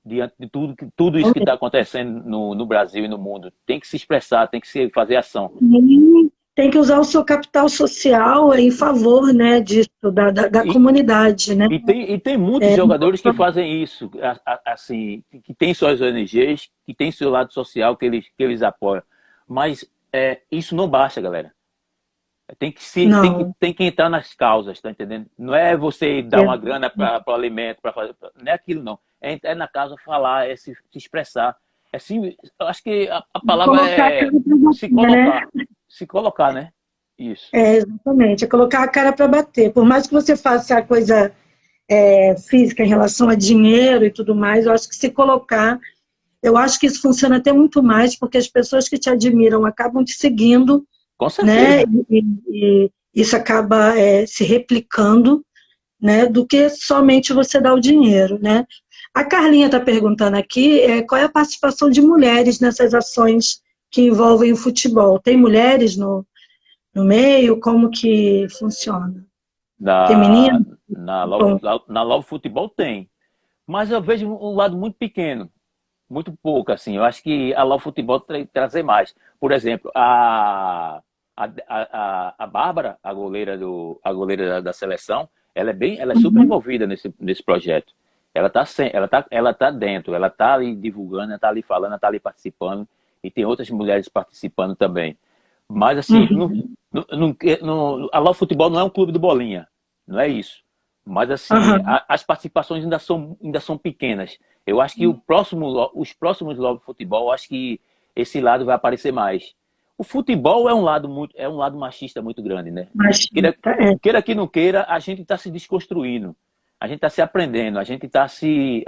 diante de tudo isso que está acontecendo no Brasil e no mundo. Tem que se expressar, tem que fazer ação.
Tem que usar o seu capital social em favor, né, disso, da comunidade, né?
E tem muitos jogadores que fazem isso, assim, que tem suas ONGs, que tem seu lado social que eles apoiam. Mas isso não basta, galera. Tem que entrar nas causas, tá entendendo? Não é você dar uma grana para o alimento, para fazer. Não é aquilo, não. É na causa falar, se expressar. Assim, eu acho que a palavra é se colocar. Né? Se colocar, né? Isso.
Exatamente. É colocar a cara para bater. Por mais que você faça a coisa física em relação a dinheiro e tudo mais, eu acho que se colocar. Eu acho que isso funciona até muito mais, porque as pessoas que te admiram acabam te seguindo.
Com certeza.
Né? E isso acaba se replicando, né? Do que somente você dar o dinheiro, né? A Carlinha está perguntando aqui qual é a participação de mulheres nessas ações que envolvem o futebol. Tem mulheres no meio? Como que funciona? Feminino?
Na Love Futebol tem. Mas eu vejo um lado muito pequeno. Muito pouco, assim. Eu acho que a Love Futebol trazer mais. Por exemplo, a Bárbara, a goleira da seleção, ela é super envolvida nesse projeto. Ela tá dentro, ela tá ali divulgando, ela tá ali falando, ela tá ali participando, e tem outras mulheres participando também. Mas assim, a Love Futebol não é um clube do Bolinha, não é isso. Mas assim, as participações ainda são pequenas. Eu acho que os próximos Love Futebol, eu acho que esse lado vai aparecer mais. O futebol é um lado machista muito grande, né? Queira que não queira, a gente está se desconstruindo, a gente está se aprendendo, a gente está se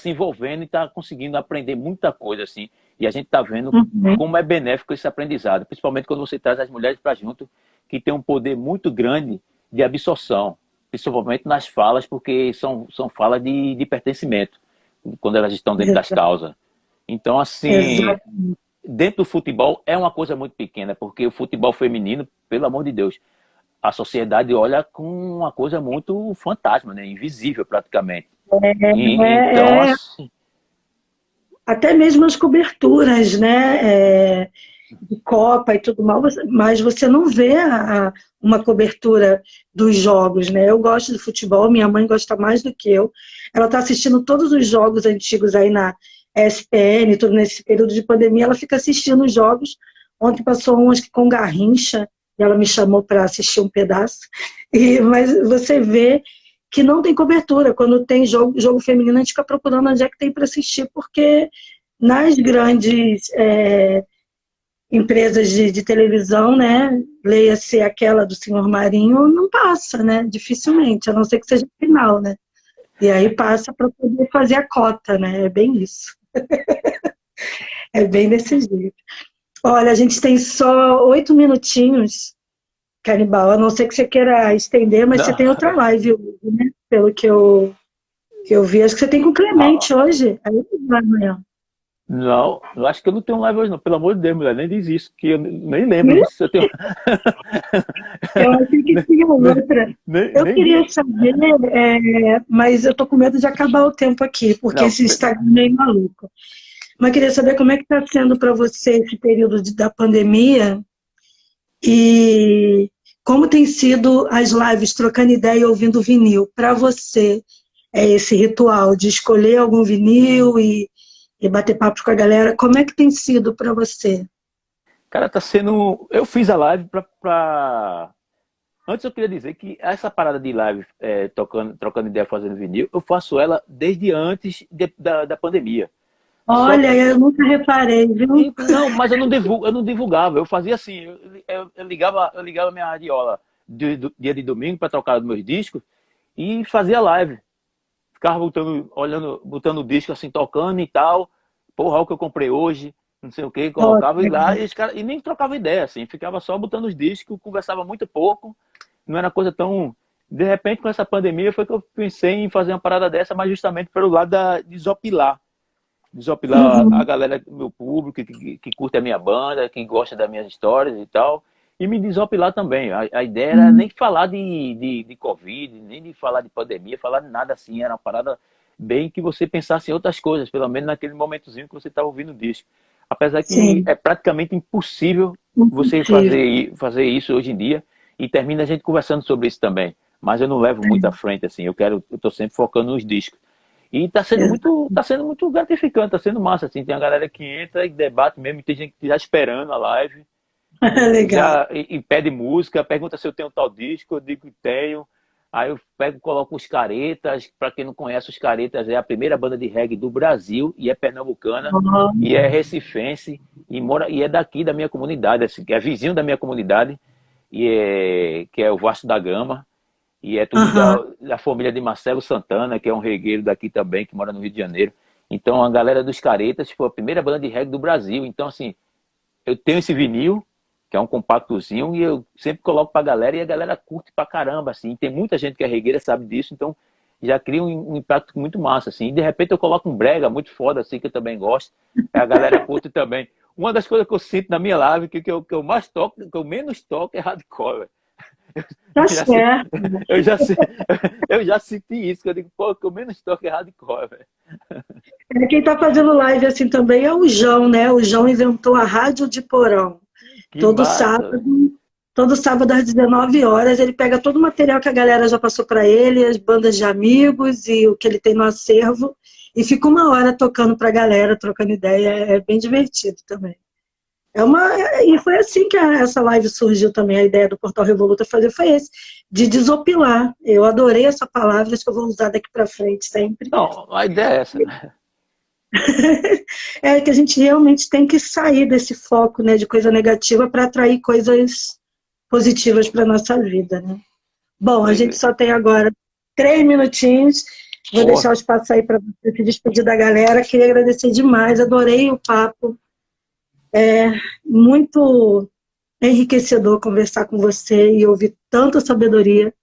envolvendo e está conseguindo aprender muita coisa, assim. E a gente está vendo como é benéfico esse aprendizado, principalmente quando você traz as mulheres para junto, que tem um poder muito grande de absorção, principalmente nas falas, porque são falas de pertencimento, quando elas estão dentro das causas. Então, assim, dentro do futebol é uma coisa muito pequena, porque o futebol feminino, pelo amor de Deus, a sociedade olha com uma coisa muito fantasma, né? Invisível praticamente. Então, assim...
Até mesmo as coberturas, né? De Copa e tudo mais, mas você não vê uma cobertura dos jogos, né? Eu gosto de futebol, minha mãe gosta mais do que eu. Ela está assistindo todos os jogos antigos aí na ESPN, tudo nesse período de pandemia, ela fica assistindo os jogos. Ontem passou um, acho que com Garrincha, e ela me chamou para assistir um pedaço. Mas você vê que não tem cobertura. Quando tem jogo feminino, a gente fica procurando onde é que tem para assistir, porque nas grandes empresas de televisão, né, leia-se aquela do Senhor Marinho, não passa, né, dificilmente, a não ser que seja final, né. E aí passa para poder fazer a cota, né, é bem isso. É bem desse jeito. Olha, a gente tem só 8 minutinhos, Canibal, a não ser que você queira estender, mas você tem outra live hoje, né? Pelo que eu vi. Acho que você tem com o Clemente hoje. Aí vai amanhã.
Não, eu acho que eu não tenho live hoje, não. Pelo amor de Deus, mulher, nem diz isso, que eu nem lembro disso.
Eu achei que tinha outra. Eu queria saber, mas eu tô com medo de acabar o tempo aqui, porque esse Instagram é meio maluco. Mas queria saber como é que está sendo para você esse período da pandemia e como tem sido as lives trocando ideia e ouvindo vinil para você. é esse ritual de escolher algum vinil e bater papo com a galera. Como é que tem sido para você?
Cara, tá sendo. Eu fiz a live pra. Antes eu queria dizer que essa parada de live, trocando ideia, fazendo vinil, eu faço ela desde antes da pandemia. Só
Olha,
que.
eu nunca reparei, viu?
Não, mas eu não divulgava. Eu fazia assim, eu ligava minha radiola dia de domingo para tocar os meus discos e fazia live. Ficava botando, olhando, botando o disco assim, tocando e tal. Porra, olha o que eu comprei hoje, não sei o que,
Ó,
colocava e lá, e, os cara, e nem trocava ideia, assim, ficava só botando os discos, conversava muito pouco, não era coisa tão. De repente, com essa pandemia, foi que eu pensei em fazer uma parada dessa, mas justamente pelo lado de desopilar a
uhum,
galera, meu público, que curte a minha banda, que gosta das minhas histórias e tal, e me desopilar também. A ideia era
uhum,
nem falar de Covid, nem de falar de pandemia, falar de nada assim, era uma parada bem que você pensasse em outras coisas, pelo menos naquele momentozinho que você estava ouvindo o disco. Apesar que
sim,
é praticamente impossível você
impossível.
fazer isso hoje em dia, e termina a gente conversando sobre isso também. Mas eu não levo muito à frente, assim, eu tô sempre focando nos discos. E tá sendo muito gratificante, tá sendo massa, assim, tem a galera que entra e debate mesmo, tem gente que já esperando a live,
Legal.
e pede música, pergunta se eu tenho tal disco, eu digo que tenho, aí eu pego, coloco os Caretas, para quem não conhece, os Caretas é a primeira banda de reggae do Brasil, e é pernambucana,
Ó,
e é recifense, e é daqui da minha comunidade, assim, que é vizinho da minha comunidade, que é o Vasco da Gama, e é tudo
aham,
da família de Marcelo Santana, que é um regueiro daqui também, que mora no Rio de Janeiro. Então, a galera dos Caretas foi a primeira banda de reggae do Brasil. Então, assim, eu tenho esse vinil, que é um compactozinho, e eu sempre coloco pra galera, e a galera curte pra caramba, assim. Tem muita gente que é regueira, sabe disso, então já cria um impacto muito massa, assim. E de repente eu coloco um brega muito foda, assim, que eu também gosto. A galera curte também. Uma das coisas que eu sinto na minha live, que eu mais toco, que eu menos toco, é hardcore.
tá
Eu já, se-
certo.
eu já, se- eu já senti isso, que eu digo, pô, que eu menos toco é hardcore, velho.
Quem está fazendo live assim também é o João, né? O João inventou a Rádio de Porão.
Que
Todo
massa,
sábado,
velho.
todo sábado às 19 horas, ele pega todo o material que a galera já passou para ele, as bandas de amigos e o que ele tem no acervo, e fica uma hora tocando para a galera, trocando ideia. É bem divertido também. E foi assim que essa live surgiu também, a ideia do Portal Revoluta fazer foi esse, de desopilar. Eu adorei essa palavra, acho que eu vou usar daqui para frente sempre.
Não, a ideia é essa, né?
É que a gente realmente tem que sair desse foco, né, de coisa negativa para atrair coisas positivas para nossa vida, né? Bom, a gente só tem agora 3 minutinhos. Vou deixar
Porra,
o espaço aí para você se despedir da galera. Queria agradecer demais, adorei o papo. Muito enriquecedor conversar com você e ouvir tanta sabedoria.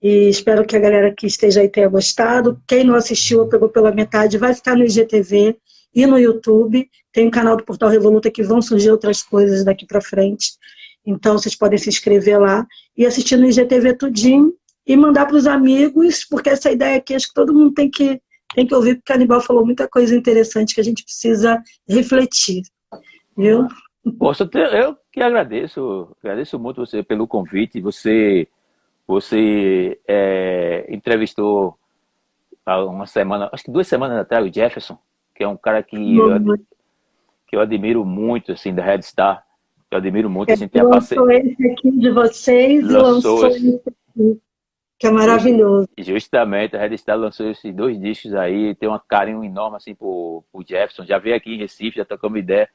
E espero que a galera que esteja aí tenha gostado. Quem não assistiu ou pegou pela metade, vai ficar no IGTV e no YouTube. Tem o canal do Portal Revoluta que vão surgir outras coisas daqui para frente. Então, vocês podem se inscrever lá e assistir no IGTV tudinho e mandar para os amigos, porque essa ideia aqui acho que todo mundo tem que ouvir, porque a Anibal falou muita coisa interessante que a gente precisa refletir, viu?
poxa, eu que agradeço muito você pelo convite. Você entrevistou há uma semana, acho que 2 semanas atrás, o Jefferson, que é um cara que eu admiro muito, assim, da Red Star. Eu admiro muito, a gente tem a parceria,
Lançou esse aqui de vocês e
lançou
lançou
esse,
esse aqui, que é
just,
maravilhoso.
justamente, a Red Star lançou esses 2 discos aí, tem um carinho enorme, assim, por Jefferson. Já veio aqui em Recife, já trocamos ideia.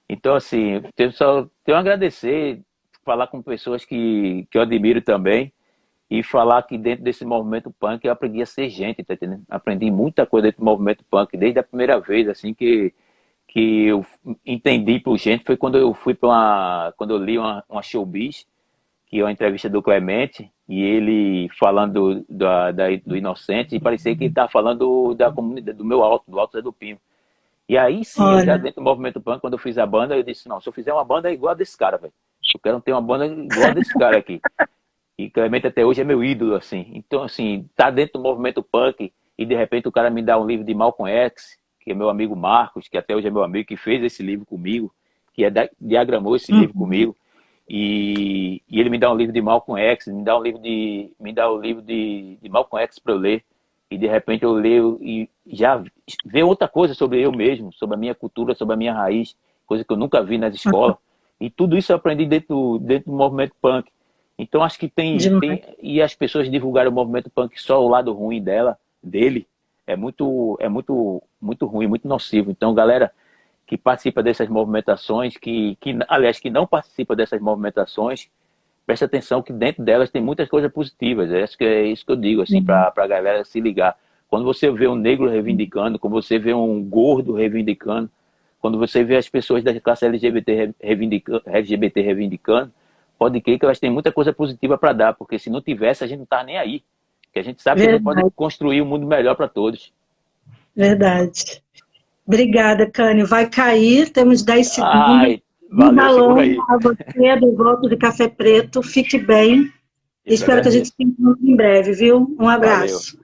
Então, assim, tenho a agradecer, falar com pessoas que eu admiro também, e falar que dentro desse movimento punk eu aprendi a ser gente, tá entendendo? Aprendi muita coisa dentro do movimento punk, desde a primeira vez, assim, que eu entendi por gente, foi quando eu li uma showbiz, que é uma entrevista do Clemente, e ele falando do Inocente, e parecia que ele estava falando da comunidade, do Alto Zé do Pinho. E aí sim, eu já
Olha,
dentro do movimento punk, quando eu fiz a banda, eu disse, não, se eu fizer uma banda igual a desse cara, velho, eu quero ter uma banda igual a desse cara aqui. E Clemente até hoje é meu ídolo, assim. Então, assim, tá dentro do movimento punk e de repente o cara me dá um livro de Malcolm X, que é meu amigo Marcos, que até hoje é meu amigo, que fez esse livro comigo, diagramou esse livro
uhum,
comigo. E ele me dá um livro de Malcolm X, me dá o livro de Malcolm X para eu ler. e de repente eu leio e já vejo outra coisa sobre eu mesmo, sobre a minha cultura, sobre a minha raiz, coisa que eu nunca vi nas escolas. E tudo isso eu aprendi dentro do movimento punk. Então acho que
Demais.
e as pessoas divulgarem o movimento punk só o lado ruim dele, muito ruim, muito nocivo. Então, galera que participa dessas movimentações, aliás, que não participa dessas movimentações, preste atenção que dentro delas tem muitas coisas positivas. É isso que eu digo, assim, para a galera se ligar. Quando você vê um negro reivindicando, quando você vê um gordo reivindicando, quando você vê as pessoas da classe LGBT reivindicando, pode crer que elas têm muita coisa positiva para dar, porque se não tivesse, a gente não tá nem aí. Porque a gente sabe que a gente pode
Verdade,
construir um mundo melhor para todos.
verdade. Obrigada, Cânio. Vai cair, temos 10 segundos.
Ai,
Um
valeu, segura
balão
aí.
a você do Voto de Café Preto. Fique bem.
Eu que
Espero que a gente
agradeço.
se encontre em breve, viu? Um
Valeu.
abraço.